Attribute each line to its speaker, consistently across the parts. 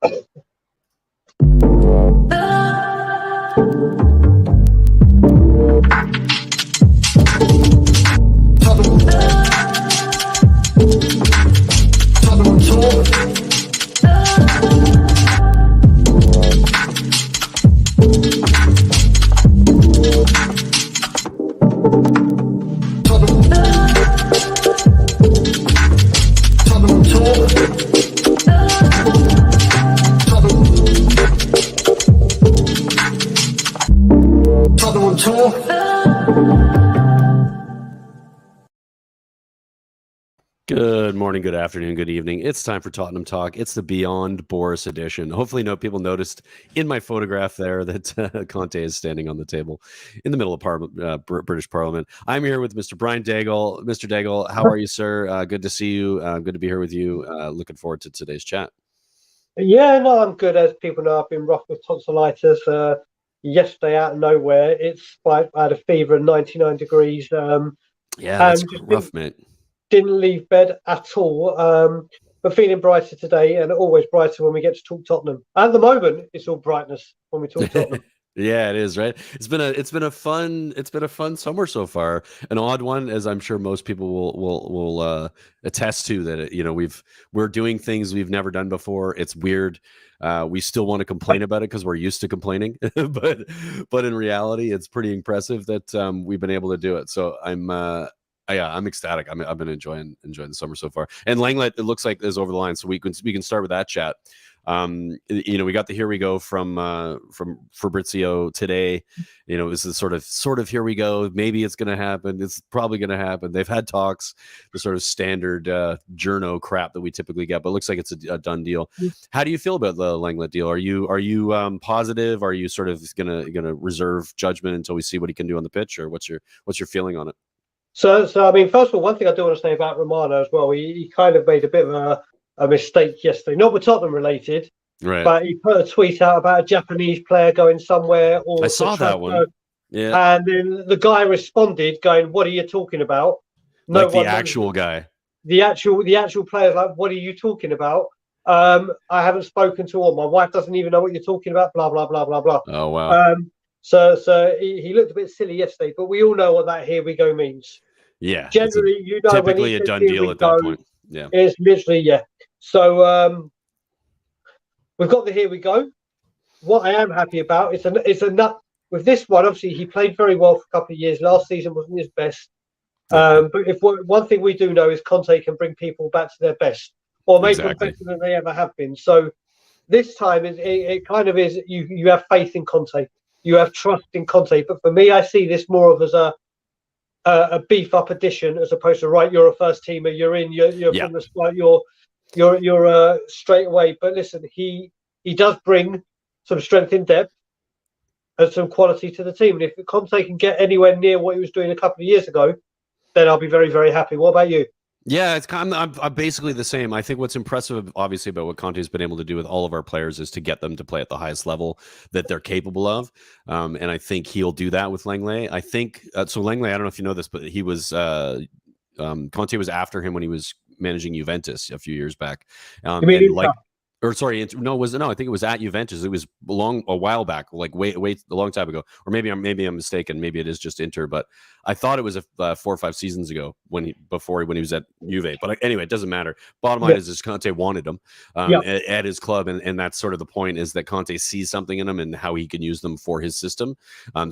Speaker 1: Tottenham On Tour. Tottenham On Tour. Tottenham On Tour.
Speaker 2: Good morning, good afternoon, good evening. It's time for Tottenham Talk. It's the Beyond Boris edition. Hopefully, people noticed in my photograph there that Conte is standing on the table in the middle of British Parliament. I'm here with Mr. Brian Daigle. Mr. Daigle, how are you, sir? Good to see you. Good to be here with you. Looking forward to today's chat.
Speaker 3: Yeah, no, I'm good. As people know, I've been rough with tonsillitis. Yesterday, out of nowhere, I had a fever of 99 degrees.
Speaker 2: Yeah, that's rough, mate.
Speaker 3: Didn't leave bed at all, but feeling brighter today, and always brighter when we get to talk Tottenham. At the moment, it's all brightness when we talk Tottenham.
Speaker 2: Yeah, it is, right? It's been a fun summer so far. An odd one, as I'm sure most people will attest to, that we're doing things we've never done before. It's weird. We still want to complain about it because we're used to complaining, but in reality, it's pretty impressive that we've been able to do it. So I'm ecstatic. I've been enjoying the summer so far. And Langlet, it looks like, is over the line, so we can start with that chat. We got the here we go from Fabrizio today. This is sort of here we go. Maybe it's going to happen. It's probably going to happen. They've had talks, the sort of standard journo crap that we typically get, but it looks like it's a done deal. How do you feel about the Langlet deal? Are you positive? Are you sort of gonna reserve judgment until we see what he can do on the pitch, or what's your feeling on it?
Speaker 3: So I mean, first of all, one thing I do want to say about Romano as well, he kind of made a bit of a mistake yesterday, not with Tottenham related,
Speaker 2: right?
Speaker 3: But he put a tweet out about a Japanese player going somewhere. I
Speaker 2: saw that one. Yeah.
Speaker 3: And then the guy responded going, "What are you talking about?"
Speaker 2: No, like the actual guy.
Speaker 3: The actual player's like, "What are you talking about? I haven't spoken to her. My wife doesn't even know what you're talking about." Blah blah blah blah blah.
Speaker 2: Oh wow.
Speaker 3: So he looked a bit silly yesterday, but we all know what that "here we go" means.
Speaker 2: Yeah.
Speaker 3: Generally,
Speaker 2: typically a done deal at that point. Yeah.
Speaker 3: It's literally, yeah. So we've got the here we go. What I am happy about is with this one. Obviously, he played very well for a couple of years. Last season wasn't his best. But one thing we do know is Conte can bring people back to their best, or make them better than they ever have been. So this time it kind of is. You have faith in Conte. You have trust in Conte. But for me, I see this more of as a beef up addition, as opposed to, right, you're a first teamer, you're in, you're from the start, you're straight away. But listen, he does bring some strength in depth and some quality to the team. And if Conte can get anywhere near what he was doing a couple of years ago, then I'll be very, very happy. What about you?
Speaker 2: Yeah, I'm basically the same. I think what's impressive, obviously, about what Conte has been able to do with all of our players is to get them to play at the highest level that they're capable of. And I think he'll do that with Langley. I think so. Langley, I don't know if you know this, but he was Conte was after him when he was managing Juventus a few years back.
Speaker 3: You mean
Speaker 2: I think it was at Juventus. It was a while back, like wait a long time ago, or maybe I'm mistaken. Maybe it is just Inter, but I thought it was 4 or 5 seasons ago when he was at Juve. But anyway, it doesn't matter. Bottom line is Conte wanted him at his club, and that's sort of the point, is that Conte sees something in him and how he can use them for his system.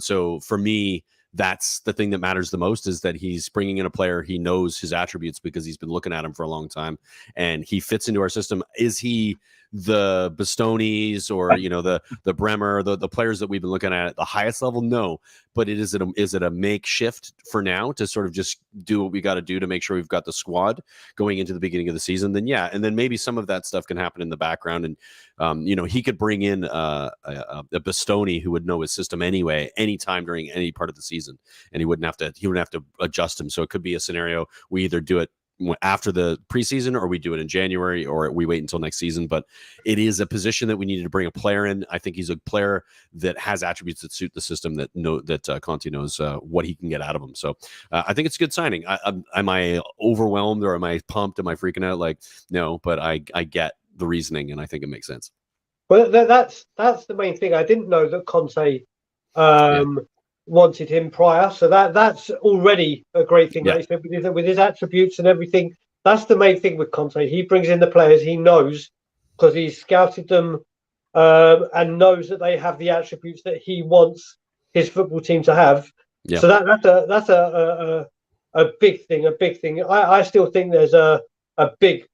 Speaker 2: So for me, that's the thing that matters the most, is that he's bringing in a player. He knows his attributes because he's been looking at him for a long time, and he fits into our system. Is he the Bastonis or the Bremer, the players that we've been looking at the highest level? No, but is it a makeshift for now to sort of just do what we got to do to make sure we've got the squad going into the beginning of the season? Then yeah, and then maybe some of that stuff can happen in the background, and he could bring in a Bastoni who would know his system anyway, anytime during any part of the season, and he wouldn't have to adjust him. So it could be a scenario we either do it after the preseason, or we do it in January, or we wait until next season. But it is a position that we needed to bring a player in. I think he's a player that has attributes that suit the system, that Conte knows what he can get out of him. So I think it's a good signing. Am I overwhelmed, or am I pumped? Am I freaking out? Like, no, but I get the reasoning, and I think it makes sense.
Speaker 3: Well, that's the main thing. I didn't know that Conte wanted him prior, so that's already a great thing.
Speaker 2: Yeah.
Speaker 3: Like you said, with his attributes and everything, that's the main thing with Conte. He brings in the players he knows because he's scouted them and knows that they have the attributes that he wants his football team to have.
Speaker 2: Yeah.
Speaker 3: So that's a big thing. A big thing. I still think there's a big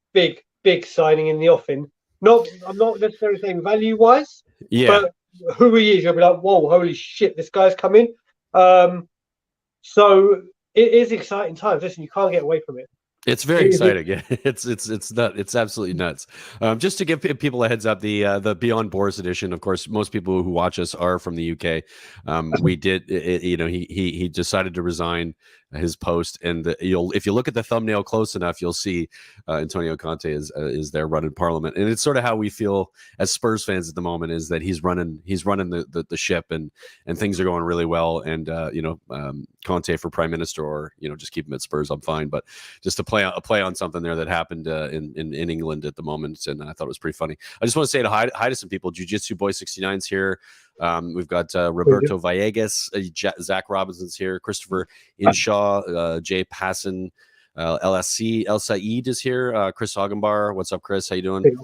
Speaker 3: signing in the offing. I'm not necessarily saying value wise, but who he is, you'll be like, whoa, holy shit, this guy's coming. So it is exciting times. Listen, you can't get away from it.
Speaker 2: It's very exciting. Yeah, it's absolutely nuts. Just to give people a heads up, the Beyond Boris edition. Of course, most people who watch us are from the UK. We did, he decided to resign his post, and if you look at the thumbnail close enough, you'll see Antonio Conte is there running Parliament, and it's sort of how we feel as Spurs fans at the moment, is that he's running the ship, and things are going really well, and Conte for Prime Minister, or just keep him at Spurs, I'm fine, but just to play on something there that happened in England at the moment, and I thought it was pretty funny. I just want to say hi to some people. Jiu-Jitsu Boy 69's here. We've got Roberto Villegas, Zach Robinson's here, Christopher Inshaw, Jay Passon, LSC, El Said is here, Chris Hagenbar. What's up, Chris? How you doing?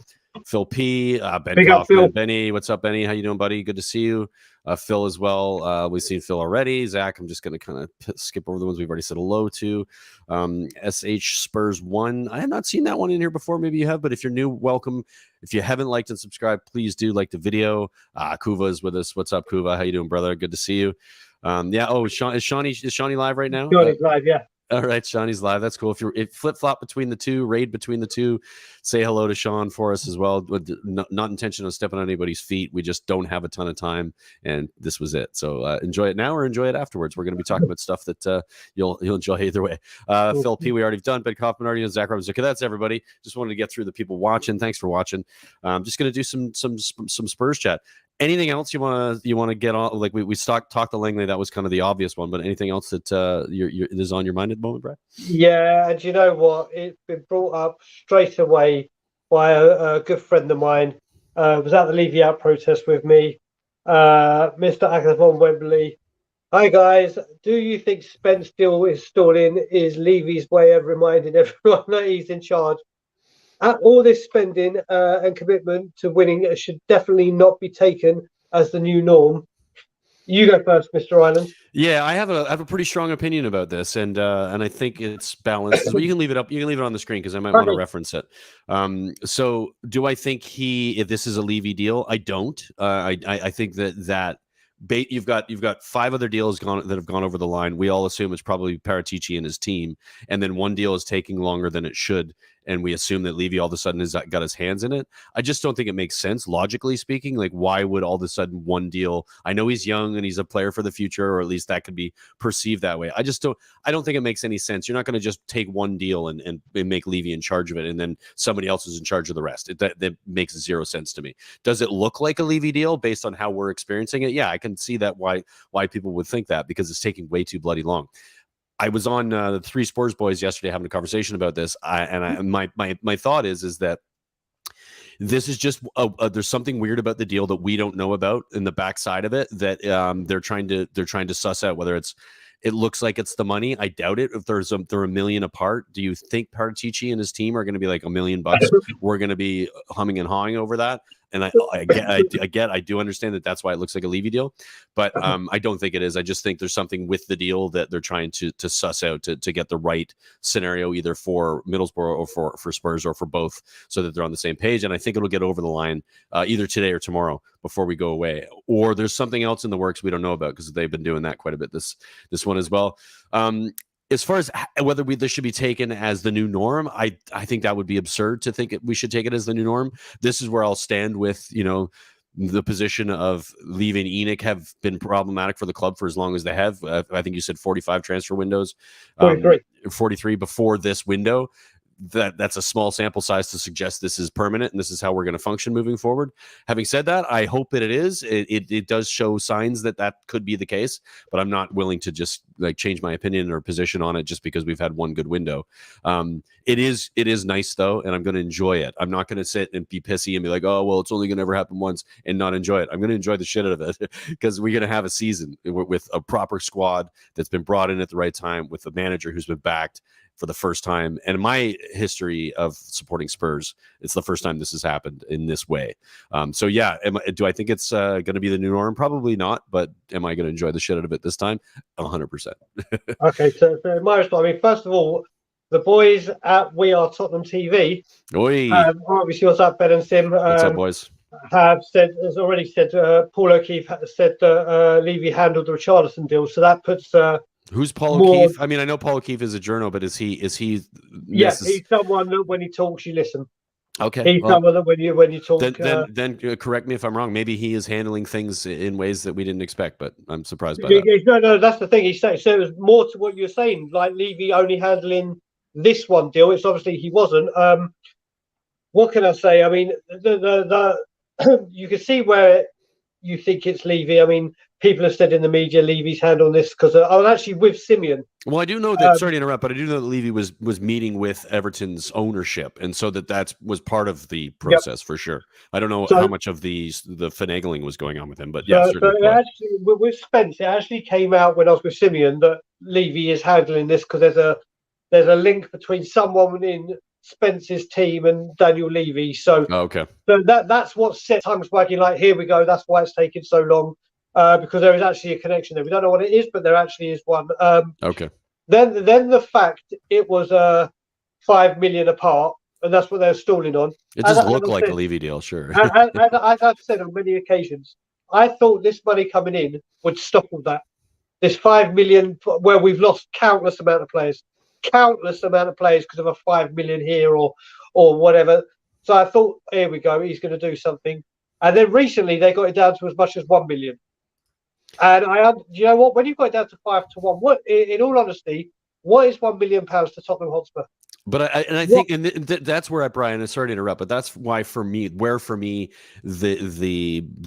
Speaker 2: Phil P, Ben
Speaker 3: Big up,
Speaker 2: Kaufman,
Speaker 3: Phil.
Speaker 2: Benny. What's up, Benny? How you doing, buddy? Good to see you. Phil as well. We've seen Phil already. Zach, I'm just going to kind of skip over the ones we've already said hello to. SH Spurs 1. I have not seen that one in here before. Maybe you have, but if you're new, welcome. If you haven't liked and subscribed, please do like the video. Kuva is with us. What's up, Kuva? How you doing, brother? Good to see you. Is Shawnee live right now?
Speaker 3: Shawnee's live, yeah.
Speaker 2: All right, Shawnee's live. That's cool. If flip-flop between the two, raid between the two, say hello to Sean for us as well. Not intention of stepping on anybody's feet. We just don't have a ton of time, and this was it. So enjoy it now or enjoy it afterwards. We're going to be talking about stuff that you'll enjoy either way. Phil P, we already done. Ben Kaufman already, and Zach Robbins. Okay, that's everybody. Just wanted to get through the people watching. Thanks for watching. I'm just going to do some Spurs chat. Anything else you want to get on? Like we talked to Langley, that was kind of the obvious one, but anything else that is on your mind at the moment, Brad?
Speaker 3: Yeah, and you know what? It's been brought up straight away by a good friend of mine. Was at the Levy Out protest with me, Mr. Agatha von Wembley. Hi guys, do you think Spence still installing is Levy's way of reminding everyone that he's in charge? All this spending and commitment to winning should definitely not be taken as the new norm. You go first, Mr. Ireland.
Speaker 2: Yeah, I have a pretty strong opinion about this, and I think it's balanced. Well, you can leave it up. You can leave it on the screen because I might want to reference it. So, do I think if this is a Levy deal? I don't. I think that you've got 5 other deals that have gone over the line. We all assume it's probably Paratici and his team, and then one deal is taking longer than it should, and we assume that Levy all of a sudden has got his hands in it. I just don't think it makes sense, logically speaking. Like, why would all of a sudden one deal? I know he's young and he's a player for the future, or at least that could be perceived that way. I don't think it makes any sense. You're not going to just take one deal and make Levy in charge of it, and then somebody else is in charge of the rest. That makes 0 sense to me. Does it look like a Levy deal based on how we're experiencing it? Yeah, I can see that why people would think that, because it's taking way too bloody long. I was on the 3 Spurs boys yesterday having a conversation about this, my thought is that this is just there's something weird about the deal that we don't know about in the backside of it, that they're trying to suss out. Whether it looks like it's the money. I doubt it. If they're $1 million apart, do you think Paratici and his team are going to be like $1 million? We're going to be humming and hawing over that. And I do understand that that's why it looks like a Levy deal, but I don't think it is. I just think there's something with the deal that they're trying to suss out to get the right scenario, either for Middlesbrough or for Spurs, or for both, so that they're on the same page. And I think it'll get over the line either today or tomorrow before we go away, or there's something else in the works we don't know about, because they've been doing that quite a bit this one as well. As far as whether this should be taken as the new norm, I think that would be absurd to think we should take it as the new norm. This is where I'll stand with, the position of leaving Enoch have been problematic for the club for as long as they have. I think you said 45 transfer windows,
Speaker 3: 43
Speaker 2: before this window. that's a small sample size to suggest this is permanent and this is how we're going to function moving forward. Having said that, I hope that it is. It does show signs that could be the case, but I'm not willing to just like change my opinion or position on it just because we've had one good window. It is nice though, and I'm going to enjoy it. I'm not going to sit and be pissy and be like, oh well, it's only going to ever happen once and not enjoy it. I'm going to enjoy the shit out of it because we're going to have a season with a proper squad that's been brought in at the right time, with a manager who's been backed for the first time. And in my history of supporting Spurs, it's the first time this has happened in this way. So yeah, do I think it's going to be the new norm? Probably not, but am I going to enjoy the shit out of it this time? 100%.
Speaker 3: Okay, so my response, I mean, first of all, the boys at We Are Tottenham TV, obviously what's up, Ben and Sim,
Speaker 2: what's up, boys?
Speaker 3: has already said, Paul O'Keefe said that Levy handled the Richarlison deal, so that puts
Speaker 2: who's Paul O'Keefe? I mean, I know Paul O'Keefe is a journo, but is he?
Speaker 3: Yeah, he's someone that when he talks, you listen.
Speaker 2: Okay,
Speaker 3: he's someone that when you talk.
Speaker 2: Then correct me if I'm wrong. Maybe he is handling things in ways that we didn't expect, but I'm surprised by that.
Speaker 3: No, that's the thing. He's saying so. It was more to what you're saying, like Levy only handling this one deal. It's obviously he wasn't. What can I say? I mean, the you can see where you think it's Levy. I mean, people have said in the media Levy's hand on this because I was actually with Simeon.
Speaker 2: Well, I do know that. Sorry to interrupt, but I do know that Levy was meeting with Everton's ownership, and so that was part of the process for sure. I don't know how much of the finagling was going on with him, but yeah.
Speaker 3: So actually, with Spence, it actually came out when I was with Simeon that Levy is handling this because there's a link between someone in Spence's team and Daniel Levy. So
Speaker 2: okay,
Speaker 3: so that's what set times working. Like, here we go. That's why it's taken so long. Because there is actually a connection there. We don't know what it is, but there actually is one.
Speaker 2: Okay.
Speaker 3: Then the fact it was 5 million apart, and that's what they're stalling on.
Speaker 2: It does look like a Levy deal, sure.
Speaker 3: As I've said on many occasions, I thought this money coming in would stop all that. This 5 million, where we've lost countless amount of players because of a 5 million here or whatever. So I thought, here we go, he's going to do something. And then recently they got it down to as much as 1 million. And you know what? When you've got it down to 5 to 1, what, in all honesty, what is £1 million to Tottenham Hotspur?
Speaker 2: But I think, and that's where Brian, sorry to interrupt, but that's why for me, the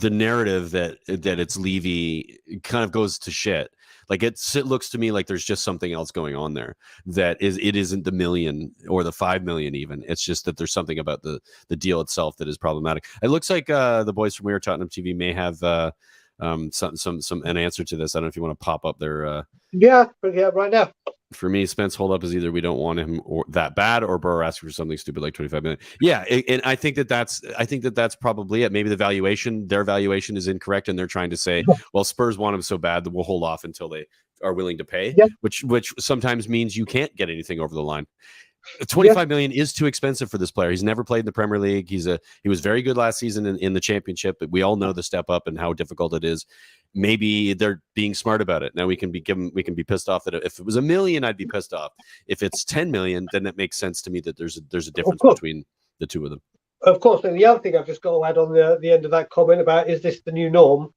Speaker 2: narrative that it's Levy kind of goes to shit. Like it looks to me like there's just something else going on there. It isn't the million or the 5 million even. It's just that there's something about the deal itself that is problematic. It looks like the boys from We Are Tottenham TV may have some an answer to this. I don't know if you want to pop up their
Speaker 3: bring it up right now.
Speaker 2: For me, Spence hold up is either we don't want him or that bad, or Burrow asking for something stupid like 25 million. Yeah, and I think that's probably it. Maybe their valuation is incorrect, and they're trying to say, well, Spurs want him so bad that we'll hold off until they are willing to pay, which sometimes means you can't get anything over the line. 25 million is too expensive for this player. He's never played in the Premier League. He was very good last season in the Championship, but we all know the step up and how difficult it is. Maybe they're being smart about it. Now we can be pissed off that if it was $1 million, I'd be pissed off. If it's 10 million, then it makes sense to me that there's a difference between the two of them.
Speaker 3: Of course, and the other thing I've just got to add on the end of that comment about is this the new norm?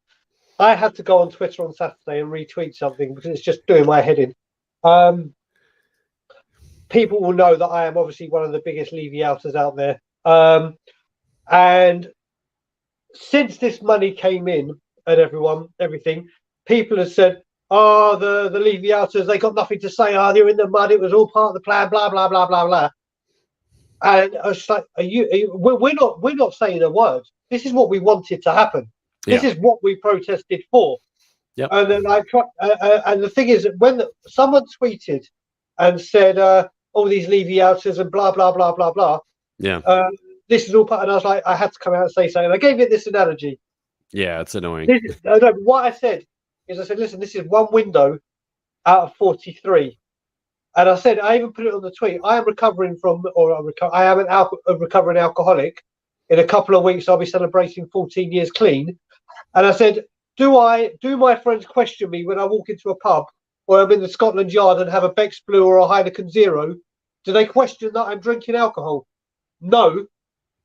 Speaker 3: I had to go on Twitter on Saturday and retweet something because it's just doing my head in. People will know that I am obviously one of the biggest Levy outers out there. And since this money came in and everything, people have said, oh, the Levy outers, they got nothing to say. Oh, they're in the mud. It was all part of the plan, blah, blah, blah, blah, blah. And I was like, we're not saying a word. This is what we wanted to happen. This is what we protested for.
Speaker 2: Yep.
Speaker 3: And then and the thing is, when someone tweeted and said, all these Levy outers and blah, blah, blah, blah, blah.
Speaker 2: Yeah.
Speaker 3: This is all part, and I was like, I had to come out and say something. I gave it this analogy.
Speaker 2: Yeah, it's annoying.
Speaker 3: What I said is, I said, listen, this is one window out of 43. And I said, I even put it on the tweet. I am recovering from, I am a recovering alcoholic. In a couple of weeks, I'll be celebrating 14 years clean. And I said, do my friends question me when I walk into a pub or I'm in the Scotland Yard and have a Beck's Blue or a Heineken Zero? Do they question that I'm drinking alcohol? No,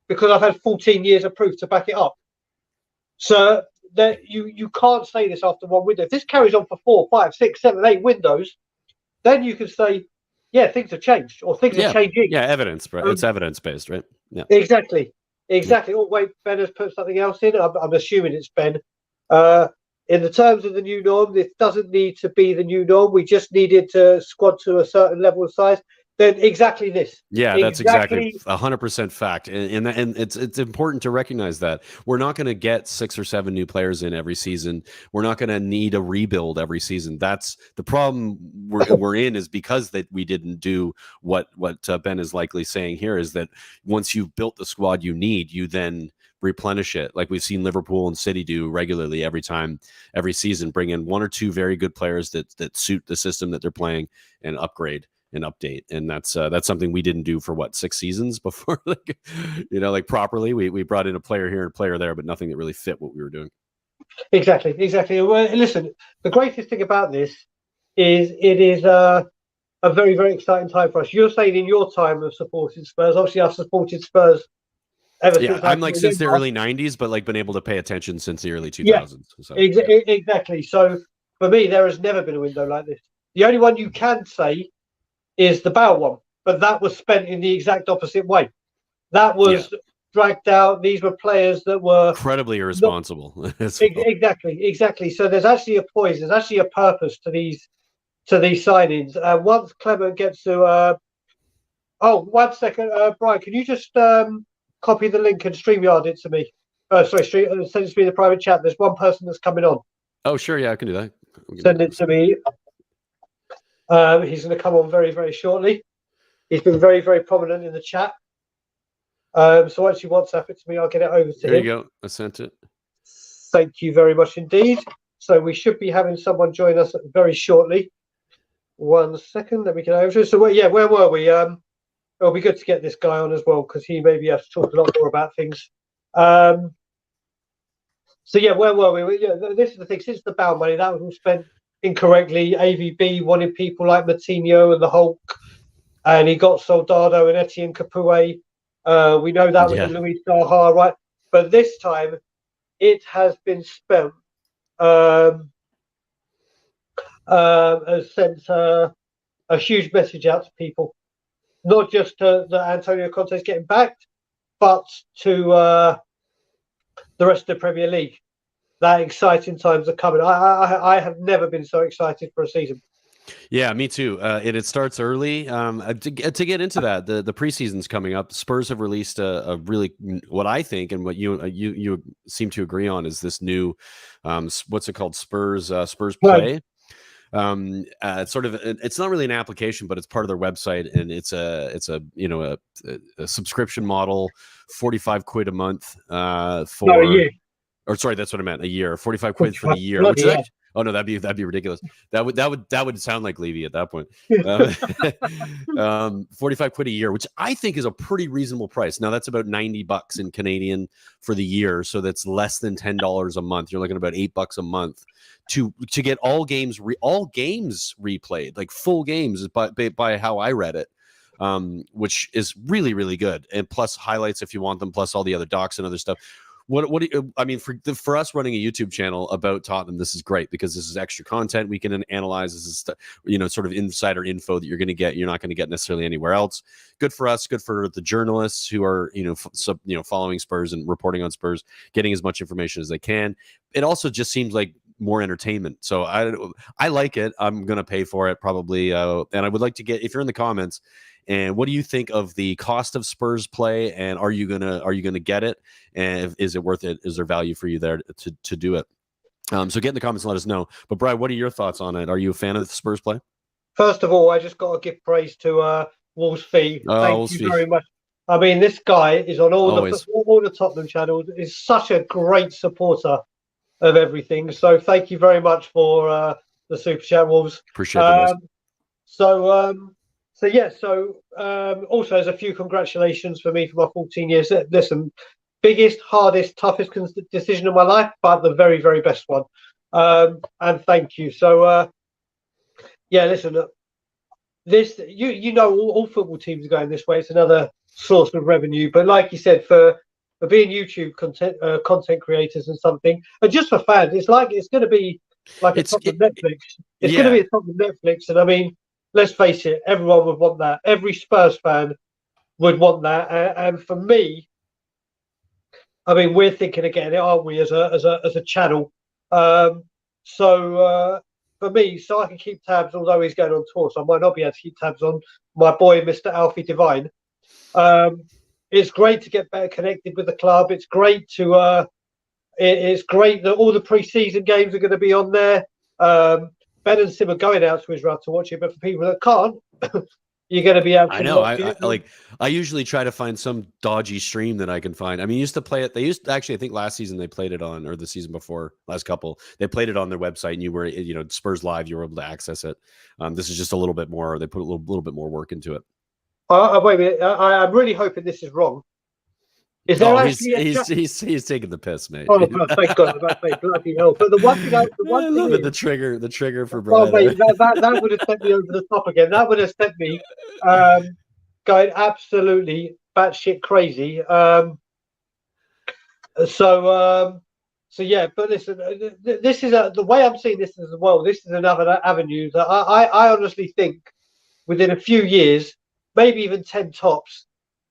Speaker 3: because I've had 14 years of proof to back it up. So that you can't say this after one window. If this carries on for 4, 5, 6, 7, 8 windows, then you can say, things have changed or things are changing.
Speaker 2: Yeah, evidence, right? It's evidence based, right? Yeah,
Speaker 3: exactly. Oh wait, Ben has put something else in. I'm assuming it's Ben. In the terms of the new norm, this doesn't need to be the new norm. We just needed to squad to a certain level of size. Then exactly this.
Speaker 2: Yeah, that's exactly 100% fact, and it's important to recognize that we're not going to get 6 or 7 new players in every season. We're not going to need a rebuild every season. That's the problem we're in, is because that we didn't do what Ben is likely saying here, is that once you've built the squad you need, you then replenish it, like we've seen Liverpool and City do regularly every season, bring in 1 or 2 very good players that suit the system that they're playing and upgrade and update. And that's something we didn't do for 6 seasons before, like properly. We brought in a player here and a player there, but nothing that really fit what we were doing.
Speaker 3: Exactly. Well, listen, the greatest thing about this is it is a very, very exciting time for us. You're saying in your time of supporting Spurs, obviously I've supported Spurs ever since.
Speaker 2: I'm since the early 90s, but been able to pay attention since the early 2000s.
Speaker 3: Yeah, so, exactly. So for me, there has never been a window like this. The only one you can say is the Bale one, but that was spent in the exact opposite way. That was dragged out. These were players that were
Speaker 2: incredibly irresponsible.
Speaker 3: Exactly. So there's actually a poise, there's actually a purpose to these signings. Once Clement gets to, 1 second, Brian, can you just copy the link and StreamYard it to me? Send it to me in the private chat. There's one person that's coming on.
Speaker 2: Oh, sure, yeah, I can do that.
Speaker 3: Send it to me. He's going to come on very, very shortly. He's been very, very prominent in the chat. So once you WhatsApp it to me, I'll get it over to him.
Speaker 2: There you go. I sent it.
Speaker 3: Thank you very much indeed. So we should be having someone join us very shortly. 1 second. Let me get over to it. So, where were we? It'll be good to get this guy on as well, because he maybe has to talk a lot more about things. Where were we? This is the thing. Since the Bale money, that was all spent incorrectly. AVB wanted people like Matinho and the Hulk, and he got Soldado and Etienne Capoue. We know that was Luis Zaha, right? But this time, it has been spent has sent a huge message out to people, not just that Antonio Conte is getting backed, but to the rest of the Premier League. That exciting times are coming. I have never been so excited for a season.
Speaker 2: Yeah, me too. And it starts early. To get into that, the preseason's coming up. Spurs have released a really, what I think and what you seem to agree on, is this new, what's it called? Spurs Play. It's sort of, it's not really an application, but it's part of their website, and it's a subscription model, 45 quid a month for
Speaker 3: a year.
Speaker 2: Or sorry, that's what I meant. A year, 45 quid for the year. Which is actually, oh no, that'd be ridiculous. That would sound like Levy at that point. 45 quid a year, which I think is a pretty reasonable price. Now that's about $90 in Canadian for the year, so that's less than $10 a month. You're looking at about $8 a month to get all games replayed, like full games by how I read it. Which is really, really good, and plus highlights if you want them, plus all the other docs and other stuff. What do you, I mean, for us running a YouTube channel about Tottenham, this is great, because this is extra content we can analyze. This is sort of insider info that you're not going to get necessarily anywhere else. Good for us, good for the journalists who are following Spurs and reporting on Spurs, getting as much information as they can. It also just seems like more entertainment, so I like it. I'm going to pay for it probably, and I would like to get, if you're in the comments, and what do you think of the cost of Spurs Play? And are you gonna get it? And is it worth it? Is there value for you there to do it? So get in the comments and let us know. But Brian, what are your thoughts on it? Are you a fan of the Spurs Play?
Speaker 3: First of all, I just got to give praise to Wolves Fee. Thank you very much. I mean, this guy is on all the Tottenham channels. Is such a great supporter of everything. So thank you very much for the super chat, Wolves.
Speaker 2: Appreciate it.
Speaker 3: Also there's a few congratulations for me for my 14 years. Listen, biggest, hardest, toughest decision of my life, but the very, very best one. And thank you. So, listen, this, all football teams are going this way. It's another source of revenue. But like you said, for being YouTube content creators and something, and just for fans, it's going to be like a top of Netflix. It's going to be a top of Netflix. And I mean, let's face it, everyone would want that. Every Spurs fan would want that. And for me, I mean, we're thinking of getting it, aren't we, as a channel? So for me, so I can keep tabs, although he's going on tour, so I might not be able to keep tabs on my boy, Mr. Alfie Devine. It's great to get better connected with the club. It's great to it's great that all the pre-season games are going to be on there. Ben and Sim are going out to Israel to watch it, but for people that can't, you're going to be able to watch it.
Speaker 2: I usually try to find some dodgy stream that I can find. I mean, used to play it. They used to, actually, I think last season they played it on, or the season before, last couple, they played it on their website, and you were, Spurs Live, you were able to access it. This is just a little bit more. They put a little bit more work into it.
Speaker 3: Wait a minute. I'm really hoping this is wrong. Is there actually
Speaker 2: he's taking the piss, mate.
Speaker 3: Oh, thank God! Bloody hell! But the one thing,
Speaker 2: the trigger for
Speaker 3: Brian.
Speaker 2: Oh,
Speaker 3: mate, that would have sent me over the top again. That would have sent me going absolutely batshit crazy. So yeah. But listen, this is the way I'm seeing this as well. This is another avenue that I honestly think within a few years, maybe even 10 tops,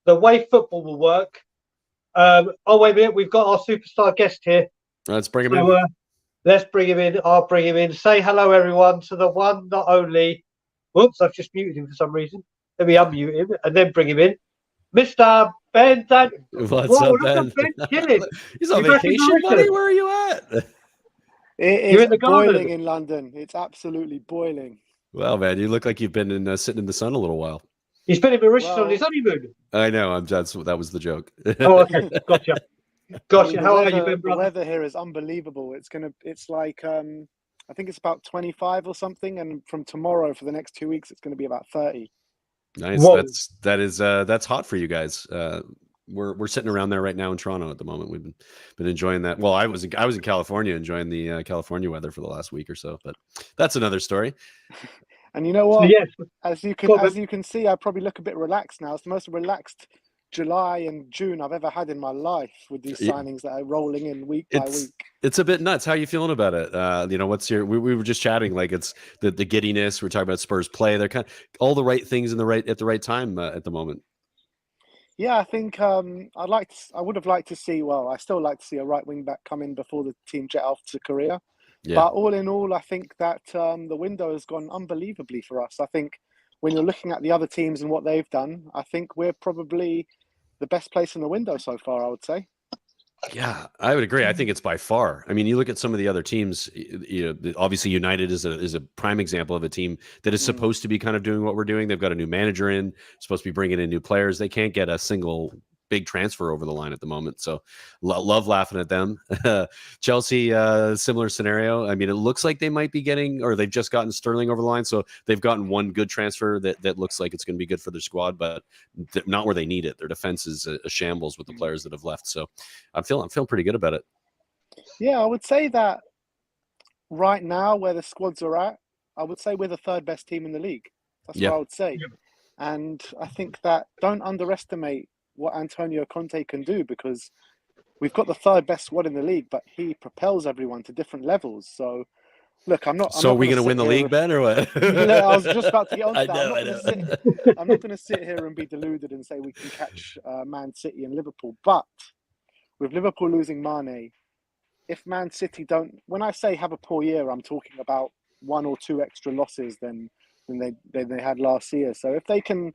Speaker 3: the way football will work. Oh, wait a minute. We've got our superstar guest here.
Speaker 2: Let's bring him in.
Speaker 3: Let's bring him in. I'll bring him in. Say hello, everyone, to the one, not only. Whoops, I've just muted him for some reason. Let me unmute him and then bring him in. Mr. Ben Daniel.
Speaker 2: What's up, Ben? He's on vacation, buddy. Where are you at?
Speaker 4: You're in the boiling in London. It's absolutely boiling.
Speaker 2: Well, man, you look like you've been sitting in the sun a little while.
Speaker 3: He's been in Mauritius on his honeymoon.
Speaker 2: I know. That was the joke.
Speaker 3: Oh, okay. Gotcha. How are you, Ben, brother?
Speaker 4: The weather here is unbelievable. It's like I think it's about 25 or something, and from tomorrow for the next 2 weeks, it's going to be about 30.
Speaker 2: Nice. Whoa. That's hot for you guys. We're sitting around there right now in Toronto at the moment. We've been enjoying that. Well, I was in California enjoying the California weather for the last week or so, but that's another story.
Speaker 4: And you know what?
Speaker 3: Yes.
Speaker 4: As you can see, I probably look a bit relaxed now. It's the most relaxed July and June I've ever had in my life with these signings that are rolling in week by week.
Speaker 2: It's a bit nuts. How are you feeling about it? What's your? We were just chatting, like it's the giddiness. We're talking about Spurs play. They're kind of all the right things at the right time at the moment.
Speaker 4: Yeah, I think I would have liked to see. Well, I still like to see a right wing back come in before the team jet off to Korea. Yeah. But all in all, I think that the window has gone unbelievably for us. I think when you're looking at the other teams and what they've done, I think we're probably the best place in the window so far, I would say.
Speaker 2: Yeah, I would agree. I think it's by far. I mean, you look at some of the other teams, obviously United is a prime example of a team that is supposed to be kind of doing what we're doing. They've got a new manager in, supposed to be bringing in new players. They can't get a single big transfer over the line at the moment. So love laughing at them. Chelsea, similar scenario. I mean, it looks like they might be getting, or they've just gotten Sterling over the line. So they've gotten one good transfer that looks like it's going to be good for their squad, but not where they need it. Their defense is a shambles with the players that have left. So I'm feeling pretty good about it.
Speaker 4: Yeah, I would say that right now where the squads are at, I would say we're the third best team in the league. That's what I would say. Yeah. And I think that don't underestimate what Antonio Conte can do, because we've got the third best squad in the league, but he propels everyone to different levels. So, look, I'm not.
Speaker 2: So are we going to win the league, Ben, or what?
Speaker 4: I was just about to get on to that. I'm not going to sit here and be deluded and say we can catch Man City and Liverpool. But with Liverpool losing Mane, if Man City don't, when I say have a poor year, I'm talking about 1 or 2 extra losses than they had last year. So if they can.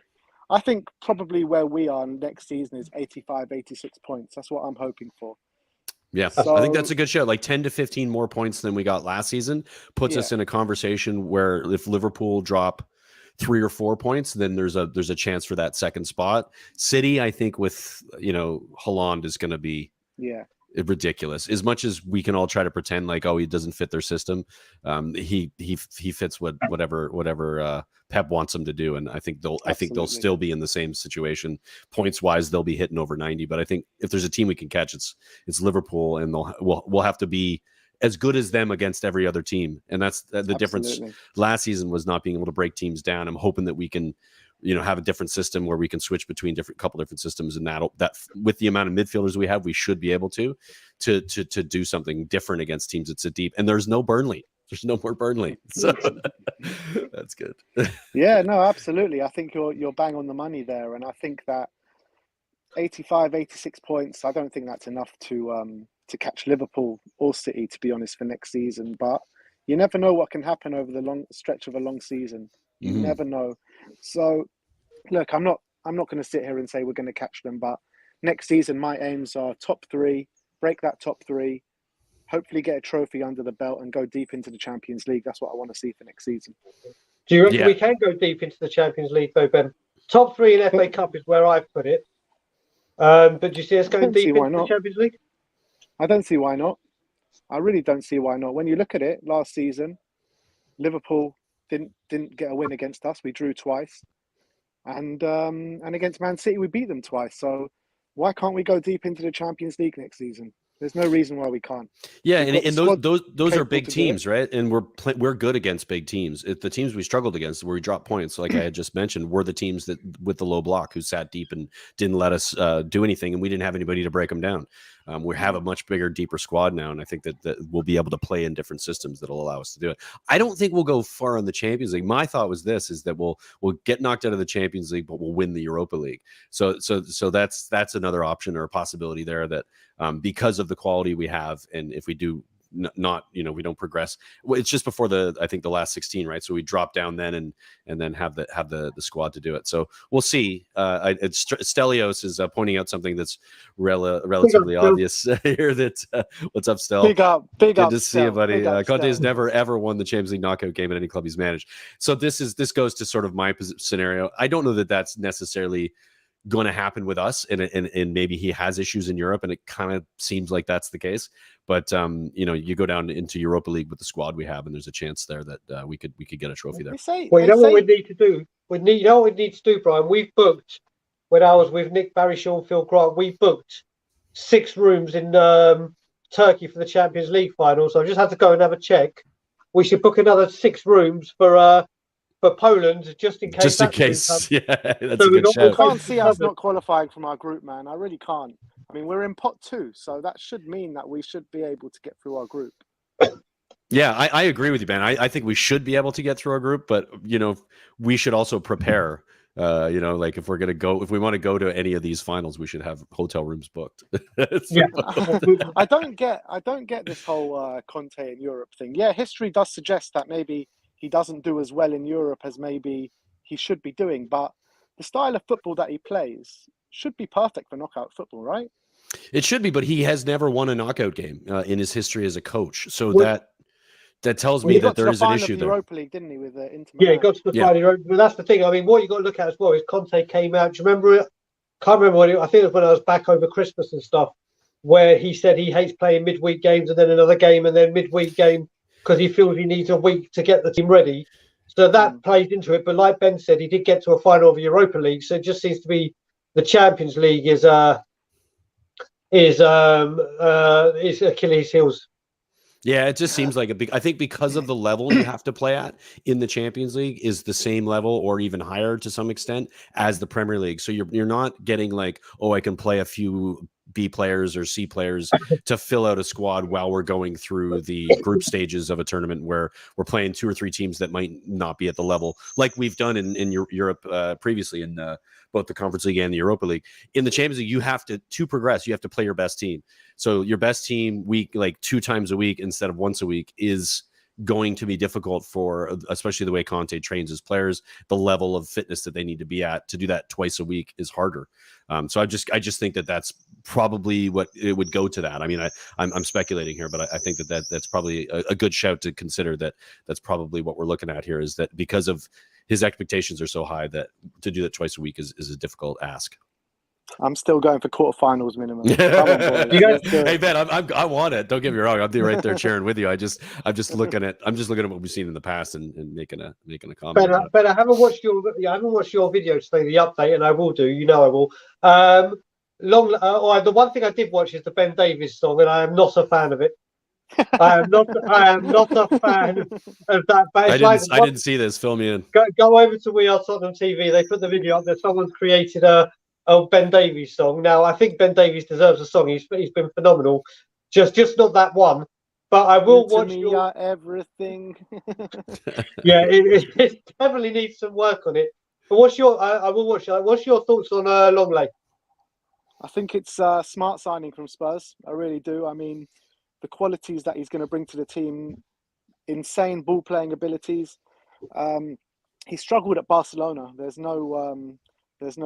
Speaker 4: I think probably where we are next season is 85, 86 points. That's what I'm hoping for.
Speaker 2: Yeah, so, I think that's a good show. Like 10 to 15 more points than we got last season puts us in a conversation where if Liverpool drop 3 or 4 points, then there's a chance for that second spot. City, I think with, Haaland is going to be ridiculous. As much as we can all try to pretend like, he doesn't fit their system, he fits whatever Pep wants them to do, and I think they'll still be in the same situation points wise. They'll be hitting over 90, but I think if there's a team we can catch, it's Liverpool, and we'll have to be as good as them against every other team, and that's the difference. Last season was not being able to break teams down. I'm hoping that we can have a different system where we can switch between couple different systems, and that with the amount of midfielders we have, we should be able to do something different against teams that sit deep. And there's no Burnley. There's no more Burnley. So that's good.
Speaker 4: Yeah, no, absolutely. I think you're bang on the money there, and I think that 85, 86 points, I don't think that's enough to catch Liverpool or City, to be honest, for next season. But you never know what can happen over the long stretch of a long season. You never know. So, look, I'm not going to sit here and say we're going to catch them, but next season my aims are top 3, break that top 3, hopefully get a trophy under the belt and go deep into the Champions League. That's what I want to see for next season.
Speaker 3: Do you reckon we can go deep into the Champions League, though, Ben? Top 3 in FA Cup is where I've put it. But do you see us going deep into the Champions League?
Speaker 4: I don't see why not. I really don't see why not. When you look at it, last season, Liverpool didn't get a win against us. We drew twice, and against Man City we beat them twice. So why can't we go deep into the Champions League next season? There's no reason why we can't.
Speaker 2: Yeah, and those are big teams, right? And we're good against big teams. The teams we struggled against, where we dropped points, like I had just mentioned, were the teams that with the low block who sat deep and didn't let us do anything, and we didn't have anybody to break them down. We have a much bigger, deeper squad now, and I think that we'll be able to play in different systems that'll allow us to do it. I don't think we'll go far in the Champions League. My thought was is that we'll get knocked out of the Champions League, but we'll win the Europa League. So that's another option or a possibility there that because of the quality we have, and if we do not, we don't progress. Well, it's just before I think the last 16, right? So we drop down then and then have the squad to do it. So we'll see. Stelios is pointing out something that's relatively obvious here. That what's up, Stel?
Speaker 4: Big up,
Speaker 2: good to see you, buddy. Conte's never ever won the Champions League knockout game at any club he's managed. So this goes to sort of my scenario. I don't know that that's necessarily going to happen with us, and maybe he has issues in Europe, and it kind of seems like that's the case. But you go down into Europa League with the squad we have, and there's a chance there that we could get a trophy there.
Speaker 3: Well, what we need to do? What we need to do, Brian? We've booked, when I was with Nick, Barry, Sean, Phil, Grant, we booked 6 rooms in Turkey for the Champions League final. So I just had to go and have a check. We should book another 6 rooms for Poland, just in case.
Speaker 2: Just in case, yeah, that's a good shout.
Speaker 4: I can't see us not qualifying from our group, man. I really can't. I mean, we're in pot 2, so that should mean that we should be able to get through our group.
Speaker 2: Yeah, I agree with you, Ben. I think we should be able to get through our group, but we should also prepare. Like if we want to go to any of these finals, we should have hotel rooms booked.
Speaker 3: Yeah.
Speaker 4: I don't get this whole Conte in Europe thing. Yeah, history does suggest that maybe he doesn't do as well in Europe as maybe he should be doing, but the style of football that he plays should be perfect for knockout football, right?
Speaker 2: It should be, but he has never won a knockout game in his history as a coach. So that tells me that there is an issue there.
Speaker 4: Europa League, didn't he, with Inter Milan?
Speaker 3: Yeah, he got to the final Europa. But that's the thing. I mean, what you got to look at as well is Conte came out. Do you remember it? Can't remember I think it was when I was back over Christmas and stuff, where he said he hates playing midweek games and then another game and then midweek game because he feels he needs a week to get the team ready. So that plays into it. But like Ben said, he did get to a final of the Europa League. So it just seems to be the Champions League is Achilles' heels.
Speaker 2: Yeah, it just seems like I think because of the level you have to play at in the Champions League is the same level or even higher to some extent as the Premier League. So you're not getting like, oh, I can play a few B players or C players to fill out a squad while we're going through the group stages of a tournament where we're playing 2 or 3 teams that might not be at the level like we've done in Europe previously in both the Conference League and the Europa League. In the Champions League, you have to progress. You have to play your best team. So your best team like 2 times a week instead of once a week is going to be difficult for, especially the way Conte trains his players. The level of fitness that they need to be at to do that twice a week is harder. So I just think that that's probably what it would go to that. I mean, I'm speculating here, but I think that's probably a good shout to consider. That's probably what we're looking at here, is that because of his expectations are so high that to do that twice a week is a difficult ask.
Speaker 4: I'm still going for quarterfinals minimum. Come on, boys.
Speaker 2: Hey Ben, I want it. Don't get me wrong. I'll be right there cheering with you. I'm just looking at what we've seen in the past and making a comment.
Speaker 3: Ben, I haven't watched your video today, the update, and I will do. I will. The one thing I did watch is the Ben Davies song, and I am not a fan of it. I am not a fan of that. But
Speaker 2: I didn't see this. Fill me in.
Speaker 3: Go over to We Are Tottenham TV. They put the video up there. Someone's created a Ben Davies song. Now I think Ben Davies deserves a song. He's been phenomenal. Just not that one. But I will
Speaker 4: To
Speaker 3: watch
Speaker 4: me,
Speaker 3: your.
Speaker 4: you're everything.
Speaker 3: Yeah, it definitely needs some work on it. But what's your? I will watch that. What's your thoughts on Longley?
Speaker 4: I think it's a smart signing from Spurs. I really do. I mean, the qualities that he's going to bring to the team, insane ball playing abilities. He struggled at Barcelona. There's no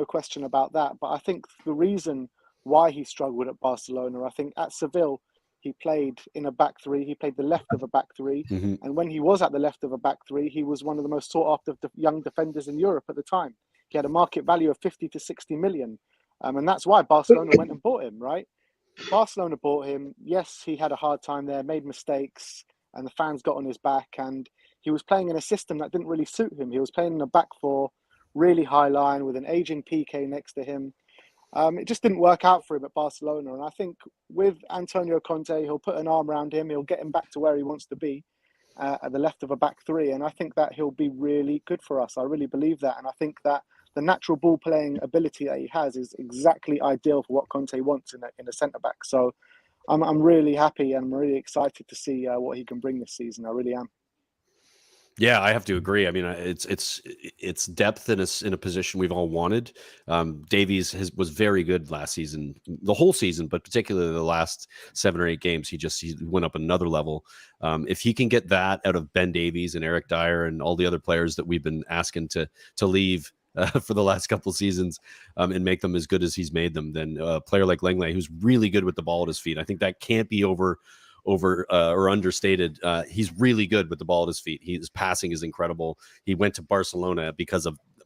Speaker 4: question about that. But I think the reason why he struggled at Barcelona, I think at Seville, he played in a back three. He played the left of a back three.
Speaker 2: Mhm.
Speaker 4: And when he was at the left of a back three, he was one of the most sought after young defenders in Europe at the time. He had a market value of 50 to 60 million. And that's why Barcelona went and bought him, right? Barcelona bought him. Yes, he had a hard time there, made mistakes, and the fans got on his back. And he was playing in a system that didn't really suit him. He was playing in a back four, really high line with an aging PK next to him. It just didn't work out for him at Barcelona. And I think with Antonio Conte, he'll put an arm around him. He'll get him back to where he wants to be at the left of a back three. And I think that he'll be really good for us. I really believe that. And I think that the natural ball playing ability that he has is exactly ideal for what Conte wants in a centre back. So I'm really happy and I'm really excited to see what he can bring this season. I really am.
Speaker 2: Yeah, I have to agree. I mean, it's depth in a position we've all wanted. Davies was very good last season, the whole season, but particularly the last 7 or 8 games. He went up another level. If he can get that out of Ben Davies and Eric Dyer and all the other players that we've been asking to leave for the last couple of seasons, and make them as good as he's made them, then a player like Langley, who's really good with the ball at his feet, I think that can't be over or understated. He's really good with the ball at his feet. His passing is incredible. He went to Barcelona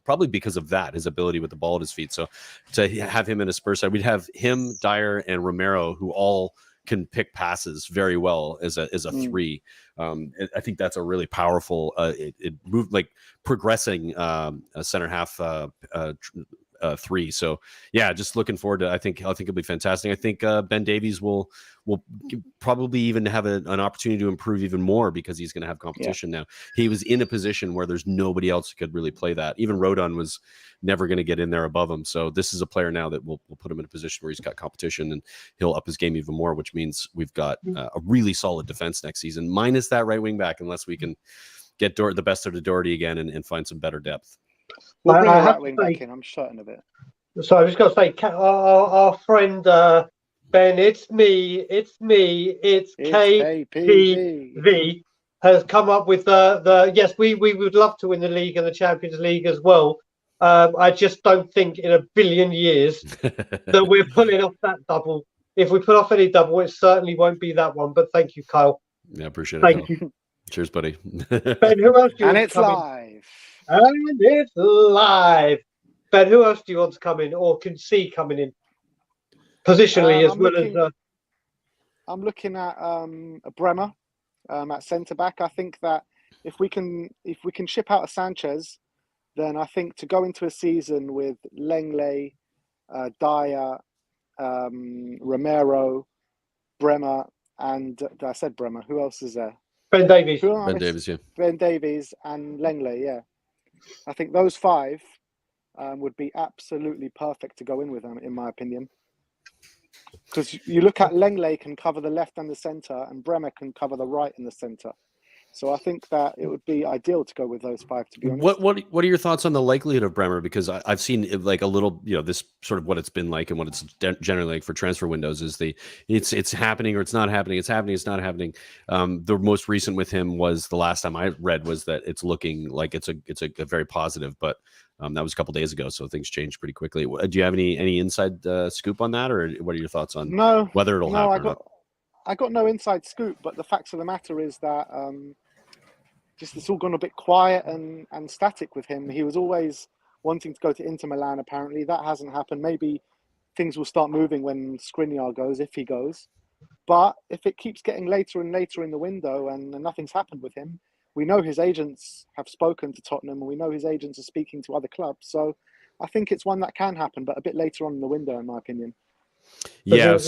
Speaker 2: probably because of that, his ability with the ball at his feet. So to have him in a Spurs side, we'd have him, Dyer, and Romero, who all can pick passes very well as a three. I think that's a really powerful. It moved like progressing a center half three. So yeah, just looking forward to. I think it'll be fantastic. I think Ben Davies will probably even have an opportunity to improve even more because he's going to have competition now. He was in a position where there's nobody else who could really play that. Even Rodon was never going to get in there above him. So this is a player now that will put him in a position where he's got competition and he'll up his game even more, which means we've got a really solid defense next season, minus that right wing back, unless we can get the best of the Doherty again and find some better depth.
Speaker 4: We'll bring a right wing back in. I'm certain of it.
Speaker 3: So I was going to say, our friend Ben, it's KPV has come up with the yes, we would love to win the league and the Champions League as well. I just don't think in a billion years that we're pulling off that double. If we pull off any double, it certainly won't be that one. But thank you, Kyle.
Speaker 2: Yeah, appreciate it.
Speaker 3: Thank you.
Speaker 2: Cheers, buddy.
Speaker 3: Ben, who else do you
Speaker 4: and
Speaker 3: want
Speaker 4: it's
Speaker 3: to come
Speaker 4: live.
Speaker 3: in? And it's live. Ben, who else do you want to come in or can see coming in? Positionally as well as...
Speaker 4: I'm looking at Bremer at centre back. I think that if we can ship out a Sanchez, then I think to go into a season with Langley, Dyer, Romero, Bremer, and I said Bremer. Who else is there?
Speaker 3: Ben Davies.
Speaker 4: Ben Davies and Langley. Yeah, I think those 5 would be absolutely perfect to go in with them, in my opinion. Because you look at Langley can cover the left and the centre, and Bremer can cover the right and the centre. So I think that it would be ideal to go with those 5, to be honest.
Speaker 2: What are your thoughts on the likelihood of Bremer? Because I've seen like a little, this sort of what it's been like and what it's generally like for transfer windows is it's happening or it's not happening. It's happening. It's not happening. The most recent with him was the last time I read was that it's looking like it's a very positive, but that was a couple days ago. So things changed pretty quickly. Do you have any inside scoop on that, or what are your thoughts on whether it'll happen or not?
Speaker 4: I got no inside scoop, but the facts of the matter is that just it's all gone a bit quiet and static with him. He was always wanting to go to Inter Milan, apparently. That hasn't happened. Maybe things will start moving when Skriniar goes, if he goes. But if it keeps getting later and later in the window and nothing's happened with him, we know his agents have spoken to Tottenham and we know his agents are speaking to other clubs. So I think it's one that can happen, but a bit later on in the window, in my opinion.
Speaker 2: Yeah.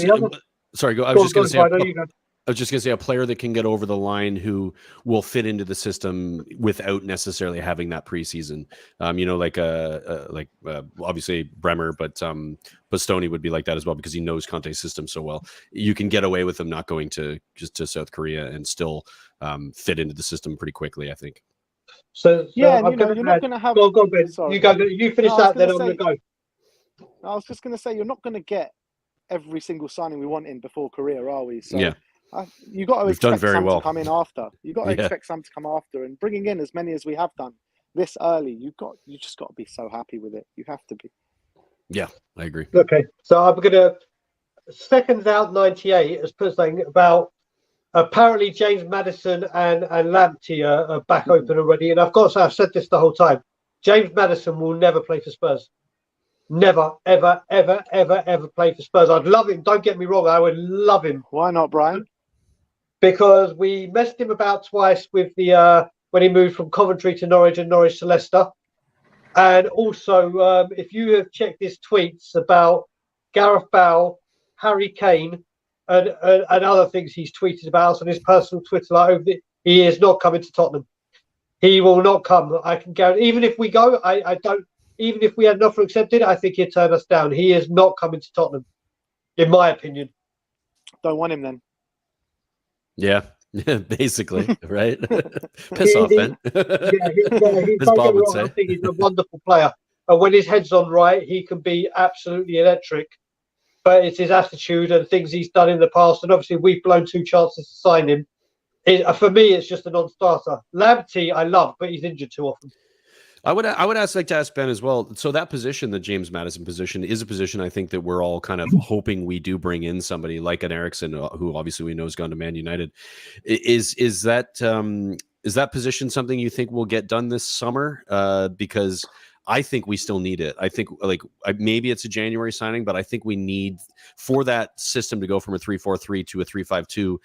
Speaker 2: Sorry, go. I was just going to say was just gonna say a player that can get over the line who will fit into the system without necessarily having that preseason. Obviously Bremer, but Bastoni would be like that as well because he knows Conte's system so well. You can get away with him not going to South Korea and still fit into the system pretty quickly, I think.
Speaker 3: So
Speaker 4: yeah,
Speaker 3: I'm
Speaker 4: you're not going to have.
Speaker 3: Go on, Ben.
Speaker 4: Sorry.
Speaker 3: You go. You finish that, then I'm going to go.
Speaker 4: I was just going to say you're not going to get every single signing we want in before Korea, are we? So
Speaker 2: yeah.
Speaker 4: You got to
Speaker 2: We've done
Speaker 4: expect
Speaker 2: very
Speaker 4: some
Speaker 2: well.
Speaker 4: to come in after. You got to expect some to come after, and bringing in as many as we have done this early, you just got to be so happy with it. You have to be.
Speaker 2: Yeah, I agree.
Speaker 3: Okay, so I'm going to seconds out 98 as put something about apparently James Maddison and Lamptey are back open already, and I've got to say I've said this the whole time. James Maddison will never play for Spurs. Never, ever, ever, ever, ever play for Spurs. I'd love him. Don't get me wrong. I would love him.
Speaker 4: Why not, Brian?
Speaker 3: Because we messed him about twice with the when he moved from Coventry to Norwich and Norwich to Leicester. And also, if you have checked his tweets about Gareth Bale, Harry Kane, and other things he's tweeted about us on his personal Twitter, he is not coming to Tottenham. He will not come. I can guarantee. Even if we go, I don't. Even if we had an offer accepted, I think he'd turn us down. He is not coming to Tottenham, in my opinion.
Speaker 4: Don't want him then.
Speaker 2: Yeah, basically, right? Piss off, Ben.
Speaker 3: He's
Speaker 2: As Bob would say.
Speaker 3: I think he's a wonderful player. And when his head's on right, he can be absolutely electric. But it's his attitude and things he's done in the past. And obviously, we've blown 2 chances to sign him. For me, it's just a non-starter. Lamptey, I love, but he's injured too often.
Speaker 2: I would like to ask Ben as well. So that position, the James Maddison position, is a position I think that we're all kind of hoping we do bring in somebody like an Eriksen, who obviously we know has gone to Man United. Is that position something you think will get done this summer? Because I think we still need it. I think maybe it's a January signing, but I think we need for that system to go from a 3-4-3 to a 3-5-2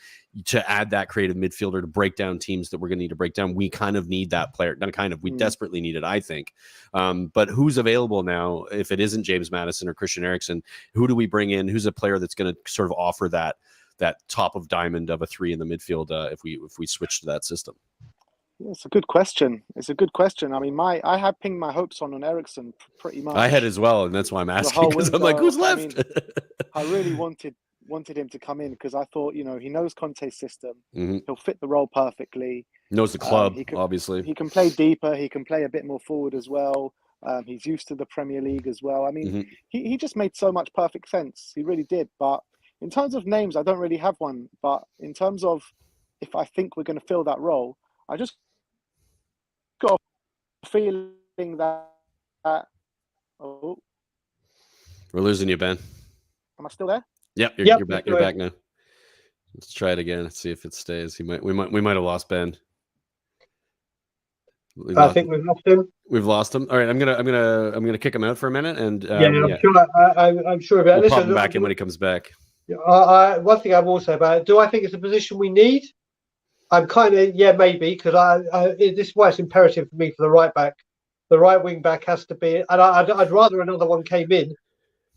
Speaker 2: to add that creative midfielder to break down teams that we're going to need to break down. We kind of need that player. Not kind of, we desperately need it, I think. But who's available now? If it isn't James Maddison or Christian Eriksen, who do we bring in? Who's a player that's going to sort of offer that top of diamond of a 3 in the midfield if we switch to that system?
Speaker 4: Yeah, it's a good question. I mean, I had pinged my hopes on Eriksen pretty much.
Speaker 2: I had as well, and that's why I'm asking, because I'm like, who's left?
Speaker 4: I really wanted him to come in because I thought, he knows Conte's system.
Speaker 2: Mm-hmm.
Speaker 4: He'll fit the role perfectly.
Speaker 2: Knows the club, obviously.
Speaker 4: He can play deeper. He can play a bit more forward as well. He's used to the Premier League as well. I mean, he just made so much perfect sense. He really did. But in terms of names, I don't really have one. But in terms of if I think we're going to fill that role, I just got a feeling that we're
Speaker 2: losing you, Ben.
Speaker 4: Am I still there?
Speaker 2: Yep, you're back. You're back now. Let's try it again. Let's see if it stays. We might have lost Ben.
Speaker 3: I think we've lost him.
Speaker 2: We've lost him. All right, I'm gonna kick him out for a minute, and
Speaker 3: I'm sure about
Speaker 2: we'll
Speaker 3: this.
Speaker 2: Pop him back in when he comes back.
Speaker 3: One thing I will say about it: do I think it's a position we need? I'm kind of maybe, because this is why it's imperative for me for the right back. The right wing back has to be, and I'd rather another one came in.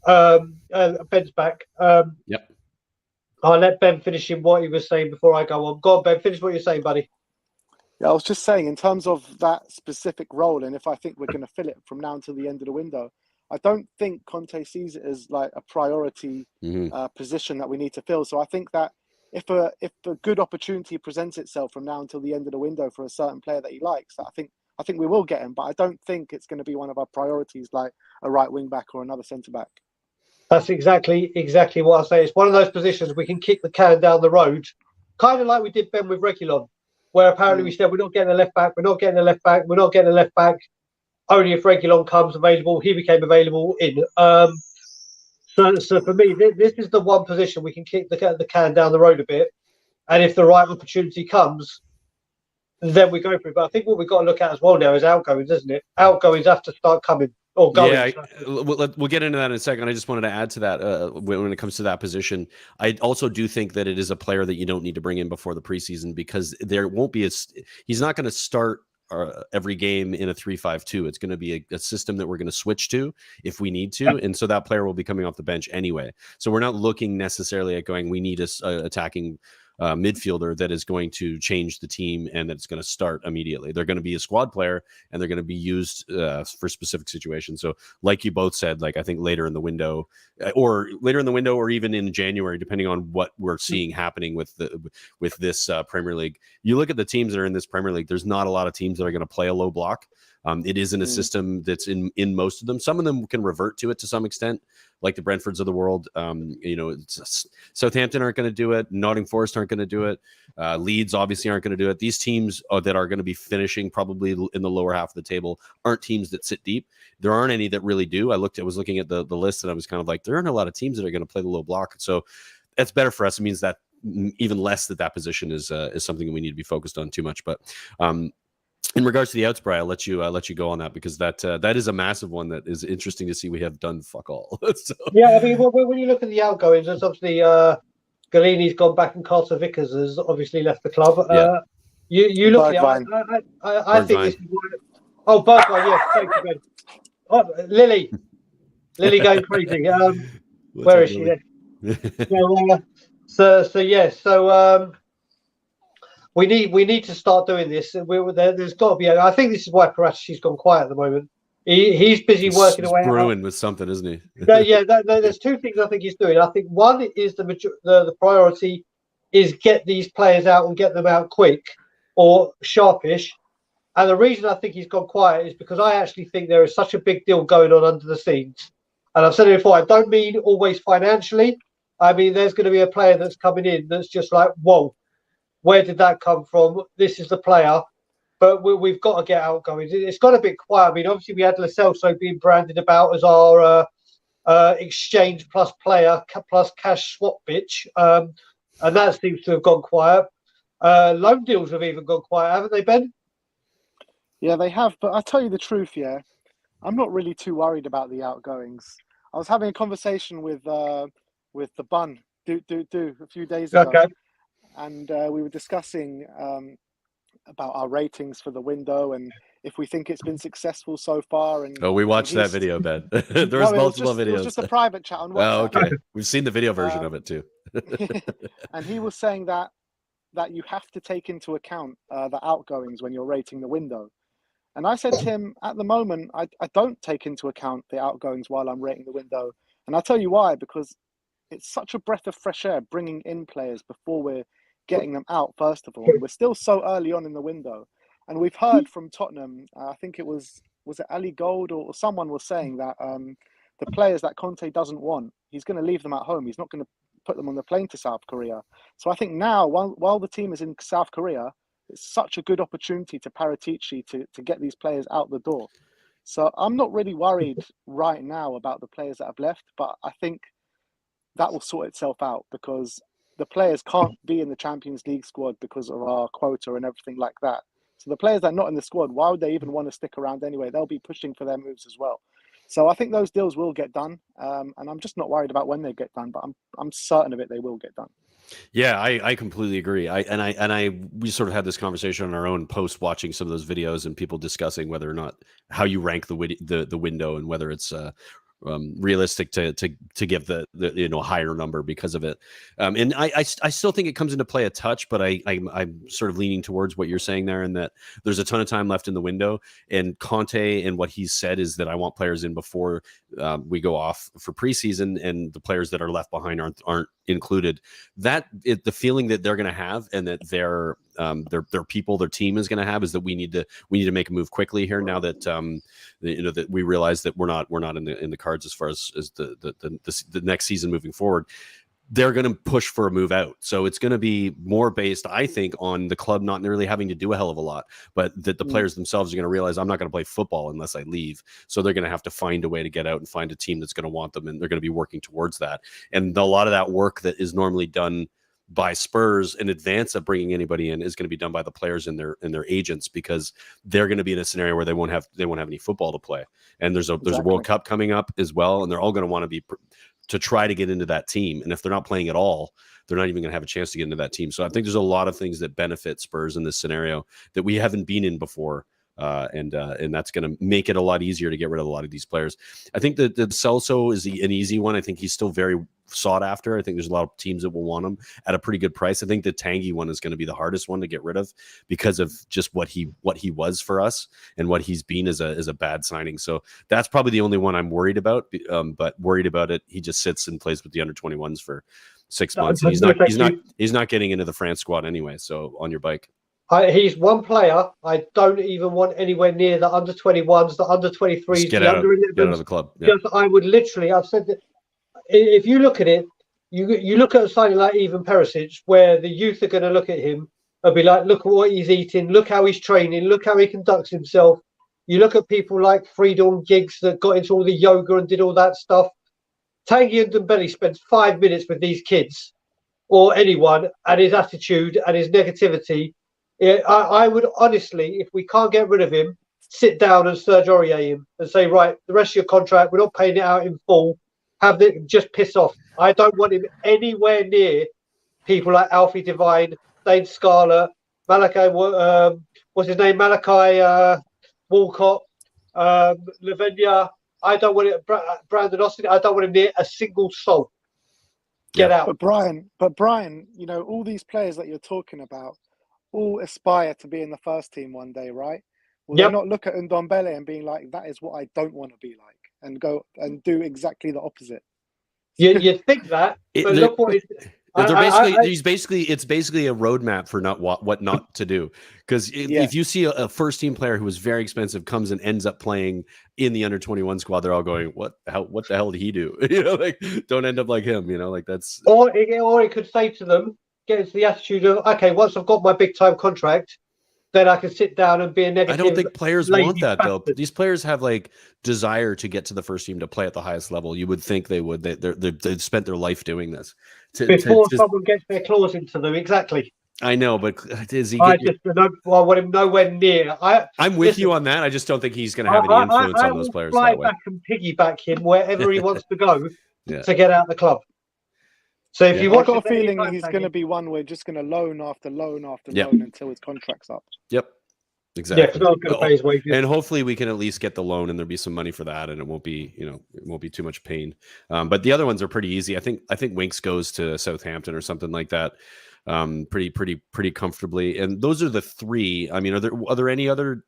Speaker 3: Ben's back.
Speaker 2: Yep.
Speaker 3: I'll let Ben finish in what he was saying before I go on. Go on, Ben. Finish what you're saying, buddy.
Speaker 4: Yeah, I was just saying in terms of that specific role, and if I think we're going to fill it from now until the end of the window, I don't think Conte sees it as like a priority position that we need to fill. So I think that if a good opportunity presents itself from now until the end of the window for a certain player that he likes, I think we will get him. But I don't think it's going to be one of our priorities like a right wing back or another centre back.
Speaker 3: That's exactly what I say. It's one of those positions we can kick the can down the road, kind of like we did, Ben, with Reguilon, where apparently we said we're not getting a left back, we're not getting a left back, we're not getting a left back. Only if Reguilon comes available, he became available in. So for me, this is the one position we can kick the can down the road a bit, and if the right opportunity comes, then we go for it. But I think what we've got to look at as well now is outgoings, isn't it? Outgoings have to start coming.
Speaker 2: Yeah, we'll get into that in a second. I just wanted to add to that when it comes to that position. I also do think that it is a player that you don't need to bring in before the preseason, because there won't be he's not going to start every game in a 3-5-2. It's going to be a system that we're going to switch to if we need to, and so that player will be coming off the bench anyway. So we're not looking necessarily at going, we need a attacking midfielder that is going to change the team and that's going to start immediately. They're going to be a squad player and they're going to be used for specific situations. So like you both said, like I think later in the window or even in January, depending on what we're seeing happening with this Premier League, you look at the teams that are in this Premier League, there's not a lot of teams that are going to play a low block. It isn't a system that's in most of them. Some of them can revert to it to some extent, like the Brentfords of the world. Southampton aren't going to do it. Nottingham Forest aren't going to do it. Leeds obviously aren't going to do it. These teams that are going to be finishing probably in the lower half of the table aren't teams that sit deep. There aren't any that really do. I was looking at the list and I was kind of like, there aren't a lot of teams that are going to play the low block. So that's better for us. It means that even less that position is something we need to be focused on too much. But in regards to the outs, Brian, I'll let you go on that because that is a massive one that is interesting to see. We have done fuck all. So.
Speaker 3: Yeah, I mean, when you look at the outgoings, there's obviously Galini's gone back and Carter Vickers has obviously left the club.
Speaker 2: Yeah.
Speaker 3: You look at it, I think this is Bergwijn, yes, thank you, Ben. Oh, Lily going crazy. Where is she? So we need to start doing this. There's got to be. I think this is why Parati's gone quiet at the moment. He's busy working away.
Speaker 2: Brewing with something, isn't he?
Speaker 3: There's two things I think he's doing. I think one is the priority is get these players out and get them out quick or sharpish. And the reason I think he's gone quiet is because I actually think there is such a big deal going on under the scenes. And I've said it before, I don't mean always financially. I mean, there's going to be a player that's coming in that's just like, whoa, where did that come from? This is the player. But we've got to get outgoings. It's got a bit quiet. I mean, obviously, we had Lo Celso being branded about as our exchange plus player plus cash swap bitch. And that seems to have gone quiet. Loan deals have even gone quiet, haven't they, Ben?
Speaker 4: Yeah, they have. But I'll tell you the truth, yeah. I'm not really too worried about the outgoings. I was having a conversation with the bun a few days ago.
Speaker 3: Okay.
Speaker 4: And we were discussing about our ratings for the window and if we think it's been successful so far. And
Speaker 2: we watched that video, Ben. There was multiple videos.
Speaker 4: It was just a private chat on WhatsApp.
Speaker 2: Oh, okay. We've seen the video version of it too.
Speaker 4: And he was saying that you have to take into account the outgoings when you're rating the window. And I said to him, at the moment, I don't take into account the outgoings while I'm rating the window. And I'll tell you why, because it's such a breath of fresh air bringing in players before we're getting them out, first of all. We're still so early on in the window. And we've heard from Tottenham, I think it was it Ali Gold or someone was saying that the players that Conte doesn't want, he's going to leave them at home. He's not going to put them on the plane to South Korea. So I think now, while the team is in South Korea, it's such a good opportunity to Paratici to get these players out the door. So I'm not really worried right now about the players that have left, but I think that will sort itself out because the players can't be in the Champions League squad because of our quota and everything like that. So the players that are not in the squad, why would they even want to stick around anyway? They'll be pushing for their moves as well. So I think those deals will get done, and I'm just not worried about when they get done, but I'm certain of it. They will get done.
Speaker 2: Yeah, I completely agree. We sort of had this conversation on our own post watching some of those videos and people discussing whether or not how you rank the window and whether it's realistic to give the higher number because of it. And I still think it comes into play a touch, but I'm sort of leaning towards what you're saying there, and that there's a ton of time left in the window. And Conte and what he's said is that I want players in before we go off for preseason, and the players that are left behind aren't included. The feeling that they're going to have, and that their people, their team is going to have, is that we need to make a move quickly here now that that we realize that we're not in the cards as far as the next season moving forward. They're going to push for a move out. So it's going to be more based, I think, on the club not really having to do a hell of a lot, but that the players themselves are going to realize I'm not going to play football unless I leave. So they're going to have to find a way to get out and find a team that's going to want them. And they're going to be working towards that. And a lot of that work that is normally done by Spurs in advance of bringing anybody in is going to be done by the players and their agents, because they're going to be in a scenario where they won't have any football to play. And there's a World Cup coming up as well. And they're all going to want to be to try to get into that team. And if they're not playing at all, they're not even going to have a chance to get into that team. So I think there's a lot of things that benefit Spurs in this scenario that we haven't been in before. and that's going to make it a lot easier to get rid of a lot of these players. I think that the Celso is an easy one. I think he's still very sought after. I think there's a lot of teams that will want him at a pretty good price. I think the Tanguy one is going to be the hardest one to get rid of because of just what he was for us and what he's been as a bad signing. So that's probably the only one I'm worried about. But worried about it, he just sits and plays with the under-21s for 6 months. And he's not getting into the France squad anyway. So on your bike.
Speaker 3: He's one player I don't even want anywhere near the under-21s, the under-23s,
Speaker 2: get
Speaker 3: the
Speaker 2: out of the club. Yeah.
Speaker 3: Just, I would literally, I've said that if you look at it, you look at a signing like Ivan Perisic, where the youth are going to look at him and be like, look at what he's eating, look how he's training, look how he conducts himself. You look at people like Friedel Giggs that got into all the yoga and did all that stuff. Tanguy and Dembele spends 5 minutes with these kids or anyone, and his attitude and his negativity. I would honestly, if we can't get rid of him, sit down and Serge Aurier him and say, right, the rest of your contract, we're not paying it out in full. Just piss off. I don't want him anywhere near people like Alfie Devine, Dane Scarlett, Malachi, what's his name? Malachi Walcott, Lavinia. I don't want it. Brandon Austin. I don't want him near a single soul. Get out.
Speaker 4: But Brian, you know, all these players that you're talking about all aspire to be in the first team one day, right? Will they not look at Ndombele and being like, that is what I don't want to be like, and go and do exactly the opposite?
Speaker 3: You think that, but look what
Speaker 2: it's basically a roadmap for what not to do. Because if you see a first team player who was very expensive comes and ends up playing in the under-21 squad, they're all going, what the hell did he do? You know, like, don't end up like him. You know, like that's.
Speaker 3: Or he could say to them, get into the attitude of, okay, once I've got my big time contract, then I can sit down and be a negative.
Speaker 2: I don't think players want that though. These players have like desire to get to the first team to play at the highest level. You would think they would. They've spent their life doing this.
Speaker 3: Before someone gets their claws into them, exactly.
Speaker 2: I know, but is he?
Speaker 3: I want him nowhere near.
Speaker 2: I'm with you on that. I just don't think he's going to have any influence on those players.
Speaker 3: I will fly back and piggyback him wherever he wants to go to get out of the club. So if you watch,
Speaker 4: I've got a feeling he's going to be one we're just going to loan after loan after loan until his contract's up.
Speaker 2: Yep, exactly.
Speaker 3: Yeah, because no one's going to pay his wages.
Speaker 2: And hopefully we can at least get the loan, and there'll be some money for that, and it won't be too much pain. But the other ones are pretty easy. I think Winks goes to Southampton or something like that, pretty comfortably. And those are the three. I mean, are there any other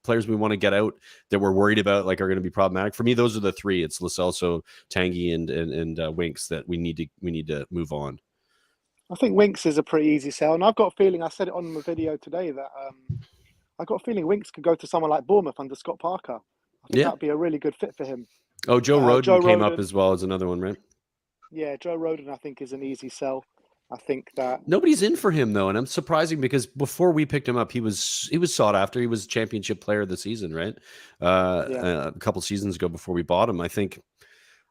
Speaker 2: players we want to get out that we're worried about, like, are going to be problematic? For me, those are the three. It's Lo Celso, Tanguy, and Winks that we need to move on.
Speaker 4: I think Winks is a pretty easy sell, and I've got a feeling, I said it on my video today, that I got a feeling Winks could go to someone like Bournemouth under Scott Parker. I think that'd be a really good fit for him.
Speaker 2: Oh, Joe Rodon came up as well as another one, right?
Speaker 4: Yeah, Joe Rodon I think is an easy sell. I think that
Speaker 2: nobody's in for him though, and I'm surprising because before we picked him up, he was sought after. He was championship player of the season, right? A couple seasons ago before we bought him. I think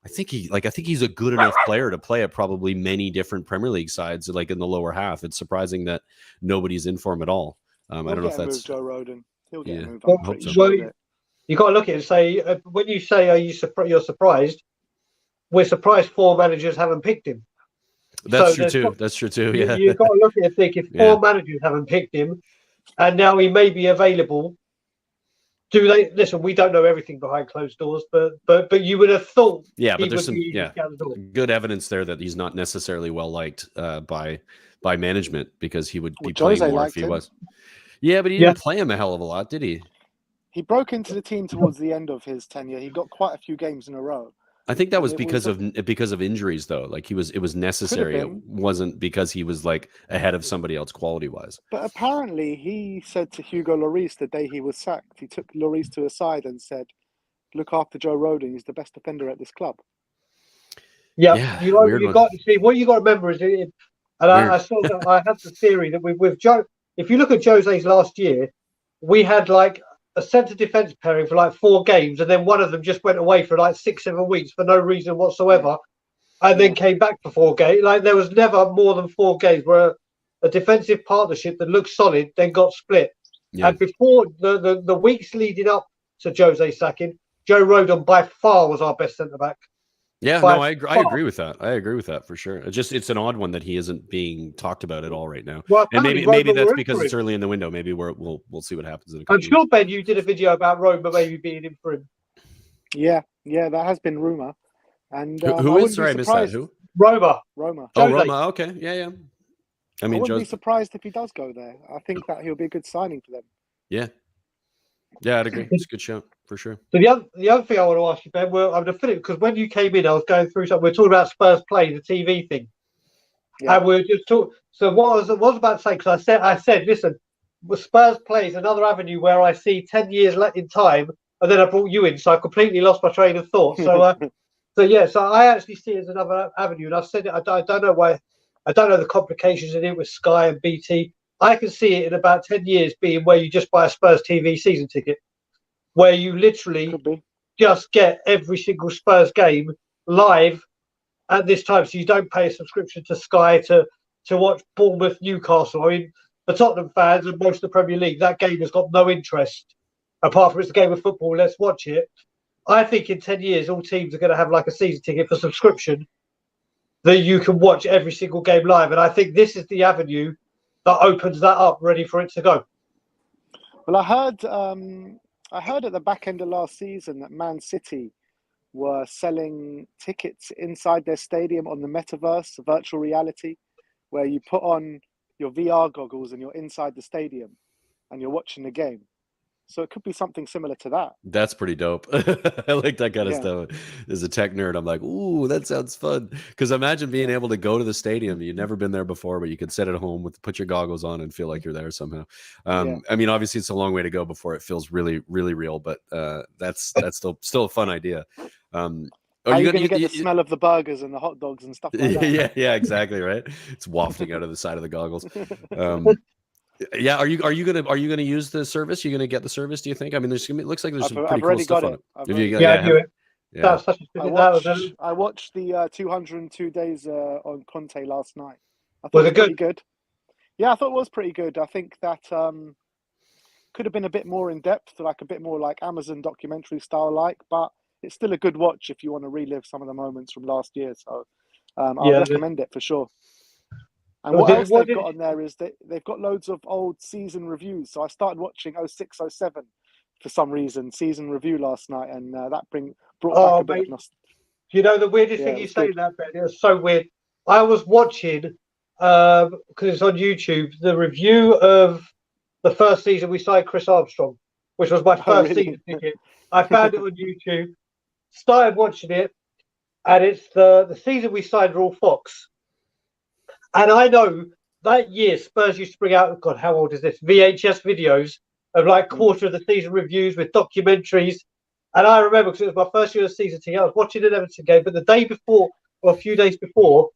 Speaker 2: he's a good enough player to play at probably many different Premier League sides, like in the lower half. It's surprising that nobody's in for him at all. I don't know if that's
Speaker 4: Joe Rodon. He'll get moved.
Speaker 3: You got to look at it and say, when you say you're surprised, we're surprised 4 managers haven't picked him.
Speaker 2: That's true too. Yeah,
Speaker 3: you've got to look at it and think, if 4 managers haven't picked him, and now he may be available, do they listen? We don't know everything behind closed doors, but you would have thought,
Speaker 2: but there's some good evidence there that he's not necessarily well liked by management, because he would be playing more if he was. Yeah, but he didn't play him a hell of a lot, did he?
Speaker 4: He broke into the team towards the end of his tenure. He got quite a few games in a row.
Speaker 2: I think that was because of injuries, though. Like, it was necessary. It wasn't because he was like ahead of somebody else quality wise.
Speaker 4: But apparently, he said to Hugo Lloris the day he was sacked, he took Lloris to a side and said, "Look after Joe Rodon. He's the best defender at this club."
Speaker 3: Yeah, you got to see what you got to remember is, and I saw that I had the theory that with Joe, if you look at Jose's last year, we had like a centre defence pairing for like 4 games, and then one of them just went away for like 6-7 weeks for no reason whatsoever, and then came back for 4 games. Like, there was never more than 4 games where a defensive partnership that looked solid then got split. And before the weeks leading up to Jose sacking, Joe Rodon by far was our best centre back.
Speaker 2: Yeah,
Speaker 3: by
Speaker 2: no, I
Speaker 3: far.
Speaker 2: agree with that. I agree with that for sure. It's an odd one that he isn't being talked about at all right now.
Speaker 3: Well,
Speaker 2: And
Speaker 3: apparently
Speaker 2: maybe
Speaker 3: Roma
Speaker 2: that's
Speaker 3: were in
Speaker 2: because
Speaker 3: for
Speaker 2: it's
Speaker 3: him.
Speaker 2: early in the window. Maybe we'll see what happens in a
Speaker 3: I'm
Speaker 2: couple
Speaker 3: sure,
Speaker 2: weeks.
Speaker 3: Ben, you did a video about Roma maybe being in for him.
Speaker 4: Yeah, that has been rumor. And
Speaker 2: Who
Speaker 4: I
Speaker 2: is?
Speaker 4: wouldn't
Speaker 2: Sorry, I
Speaker 4: be
Speaker 2: missed that.
Speaker 4: surprised.
Speaker 2: Who?
Speaker 3: Roma.
Speaker 4: Roma.
Speaker 2: Oh,
Speaker 3: Jose.
Speaker 2: Roma. Okay, yeah. I
Speaker 4: I
Speaker 2: mean,
Speaker 4: wouldn't be
Speaker 2: Joe's.
Speaker 4: surprised if he does go there. I think that he'll be a good signing for them.
Speaker 2: Yeah, I'd agree. It's a good show for sure.
Speaker 3: So the other thing I want to ask you, Ben, I'm going to finish because when you came in, I was going through something. We're talking about Spurs Play, the TV thing,
Speaker 4: Yeah.
Speaker 3: and we're just talking. So what I was about to say, because I said, listen, Spurs Play is another avenue where I see 10 years in time, and then I brought you in, so I completely lost my train of thought. So, so I actually see it as another avenue, and I've said it. I don't know why. I don't know the complications in it with Sky and BT. I can see it in about 10 years being where you just buy a Spurs TV season ticket, where you literally
Speaker 4: Could be.
Speaker 3: just get every single Spurs game live at this time. So you don't pay a subscription to Sky to watch Bournemouth, Newcastle. I mean, for Tottenham fans and most of the Premier League, that game has got no interest. Apart from it's a game of football, let's watch it. I think in 10 years, all teams are going to have like a season ticket for subscription that you can watch every single game live. And I think this is the avenue that opens that up, ready for it to go.
Speaker 4: Well, I heard at the back end of last season that Man City were selling tickets inside their stadium on the metaverse, virtual reality, where you put on your VR goggles and you're inside the stadium and you're watching the game. So it could be something similar to that.
Speaker 2: That's pretty dope. I like that kind of
Speaker 4: Yeah.
Speaker 2: stuff. As a tech nerd, I'm like, ooh, that sounds fun. Because imagine being able to go to the stadium. You've never been there before, but you can sit at home put your goggles on and feel like you're there somehow.
Speaker 4: Yeah.
Speaker 2: I mean, obviously, it's a long way to go before it feels really, really real. But that's still a fun idea.
Speaker 4: Are you going to get the smell of the burgers and the hot dogs and stuff like that?
Speaker 2: Yeah, exactly, right. It's wafting out of the side of the goggles. Yeah, are you gonna use the service? You're gonna get the service? Do you think? I mean, it looks like there's some pretty cool stuff on it.
Speaker 3: I knew it.
Speaker 2: Yeah.
Speaker 4: I watched the 202 days on Conte last night. I thought
Speaker 3: Was
Speaker 4: it
Speaker 3: it
Speaker 4: pretty good? Yeah, I thought it was pretty good. I think that could have been a bit more in depth, like a bit more like Amazon documentary style, but it's still a good watch if you want to relive some of the moments from last year. So I'll recommend it for sure. And what else they've got on there is they've got loads of old season reviews. So I started watching 06, 07 for some reason, season review last night, and that brought back a bit of nostalgia.
Speaker 3: You know, the weirdest thing you say that, Ben, it was so weird. I was watching, because it's on YouTube, the review of the first season we signed Chris Armstrong, which was my first season ticket. I found it on YouTube, started watching it, and it's the season we signed Raw Fox. And I know that year Spurs used to bring out, God, how old is this? VHS videos of like quarter of the season reviews with documentaries. And I remember, because it was my first year of the season ticket, I was watching an Everton game, but the day before, or a few days before,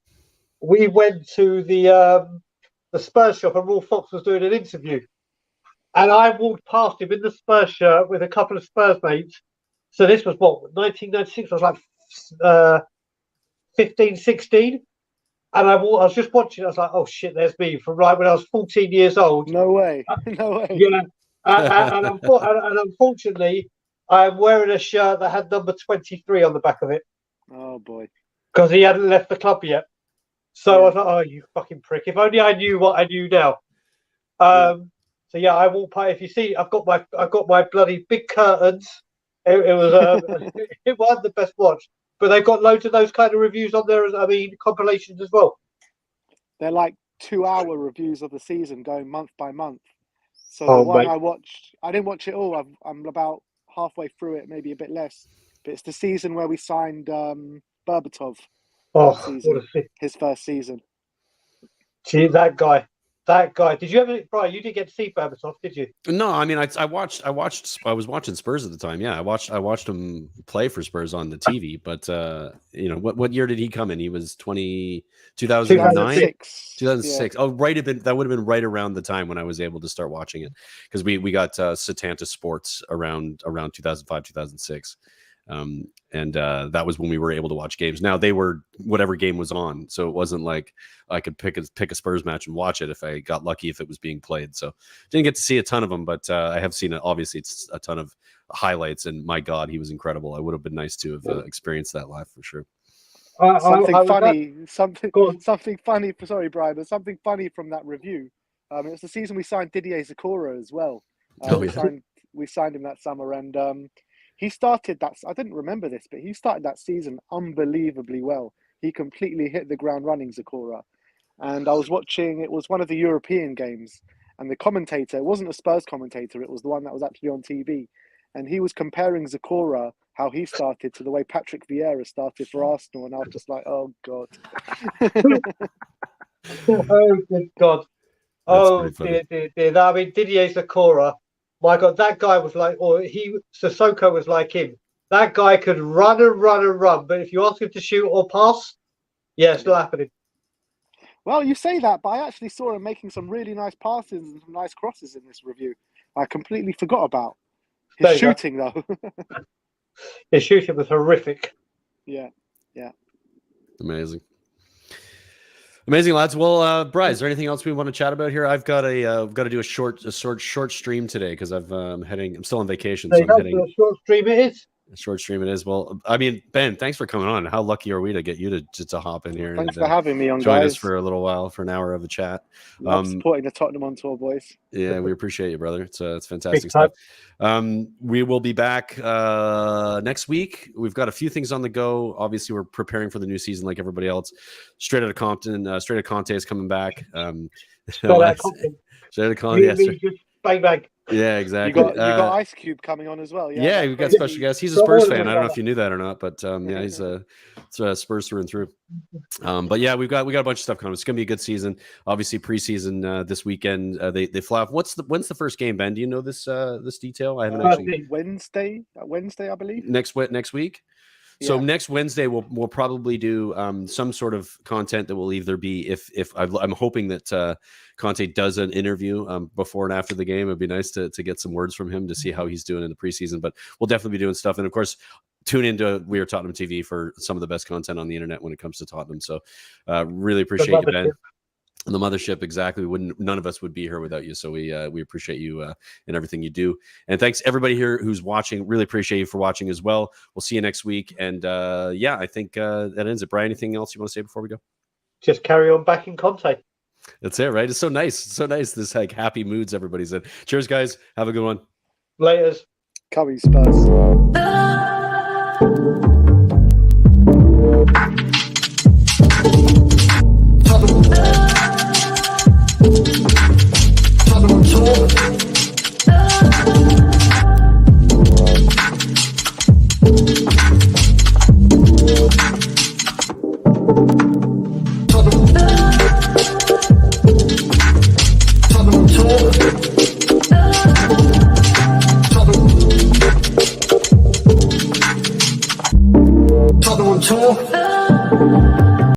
Speaker 3: we went to the Spurs shop and Raw Fox was doing an interview. And I walked past him in the Spurs shirt with a couple of Spurs mates. So this was what, 1996? I was like 15, 16. And I was just watching. I was like, "Oh shit, there's me from right when I was 14 years old."
Speaker 4: No way, no way.
Speaker 3: Yeah, and unfortunately, I'm wearing a shirt that had number 23 on the back of it.
Speaker 4: Oh boy,
Speaker 3: because he hadn't left the club yet. So I was like, "Oh, you fucking prick! If only I knew what I knew now." So yeah, I walk by. If you see, I've got my bloody big curtains. It was it wasn't the best watch. But they've got loads of those kind of reviews on there. I mean, compilations as well.
Speaker 4: They're like 2-hour reviews of the season going month by month. So the one I watched, I didn't watch it all. I'm about halfway through it, maybe a bit less. But it's the season where we signed Berbatov. His first season.
Speaker 3: Gee, that guy. Did you ever, Brian? You didn't get to see Berbatov, did you?
Speaker 2: No, I mean, I was watching Spurs at the time. Yeah, I watched him play for Spurs on the TV. But what year did he come in? He was 2009, 2006. Oh, right. That would have been right around the time when I was able to start watching it, because we got Setanta Sports around 2005, 2006. And that was when we were able to watch games. Now they were whatever game was on, so it wasn't like I could pick a Spurs match and watch it if I got lucky if it was being played. So didn't get to see a ton of them, but I have seen it. Obviously, it's a ton of highlights, and my God, he was incredible. I would have been nice to have experienced that live for sure.
Speaker 4: Something
Speaker 3: I was
Speaker 4: funny.
Speaker 3: Go on.
Speaker 4: Something funny. Sorry, Brian. There's something funny from that review. It was the season we signed Didier Zakora as well. We signed him that summer, and he started that. I didn't remember this, but he started that season unbelievably well. He completely hit the ground running, Zakora. And I was watching. It was one of the European games, and the commentator, it wasn't a Spurs commentator. It was the one that was actually on TV, and he was comparing Zakora, how he started, to the way Patrick Vieira started for Arsenal, and I was just like, oh God.
Speaker 3: Oh, good God. Oh, dear. I mean, Didier Zakora, my God, that guy was like, Sissoko was like him. That guy could run and run and run, but if you ask him to shoot or pass, yeah, it's not happening.
Speaker 4: Well, you say that, but I actually saw him making some really nice passes and some nice crosses in this review. I completely forgot about his shooting, though.
Speaker 3: His shooting was horrific.
Speaker 4: Yeah.
Speaker 2: Amazing, lads. Well, Bryce, is there anything else we want to chat about here? I've got to do a short stream today because I'm still on vacation, so I'm heading.
Speaker 3: A short stream it is.
Speaker 2: A short stream it is. Well, I mean, Ben, thanks for coming on. How lucky are we to get you to hop in here?
Speaker 4: Thanks for having me on,
Speaker 2: join
Speaker 4: guys.
Speaker 2: us for a little while, for an hour of a chat.
Speaker 4: Supporting the Tottenham On Tour, boys.
Speaker 2: Yeah, we appreciate you, brother. It's fantastic stuff. We will be back next week. We've got a few things on the go. Obviously, we're preparing for the new season like everybody else. Straight out of Compton, Straight out of Conte is coming back. Straight out of Conte.
Speaker 3: Bang, bang.
Speaker 2: Yeah, exactly.
Speaker 4: You got Ice Cube coming on as well.
Speaker 2: Yeah, we've got special guests. He's a Spurs fan. I don't know if you knew that or not, but yeah, he's a Spurs through and through. But yeah, we got a bunch of stuff coming. It's gonna be a good season. Obviously, preseason this weekend. They fly off. When's the first game, Ben? Do you know this detail? I haven't actually.
Speaker 4: Wednesday, I believe.
Speaker 2: Next week. So next Wednesday we'll probably do some sort of content that will either be if I'm hoping that Conte does an interview before and after the game. It'd be nice to get some words from him to see how he's doing in the preseason. But we'll definitely be doing stuff, and of course, tune into We Are Tottenham TV for some of the best content on the internet when it comes to Tottenham. So really appreciate you, Ben. The mothership, exactly. None of us would be here without you. So we appreciate you and everything you do. And thanks everybody here who's watching. Really appreciate you for watching as well. We'll see you next week. And yeah, I think that ends it. Brian, anything else you want to say before we go? Just carry on backing Conte. That's it, right? It's so nice. It's so nice. This like happy moods everybody's in. Cheers, guys. Have a good one. Laters. Coming Spurs. Tottenham On Tour. Tottenham On Tour. Tottenham On Tour.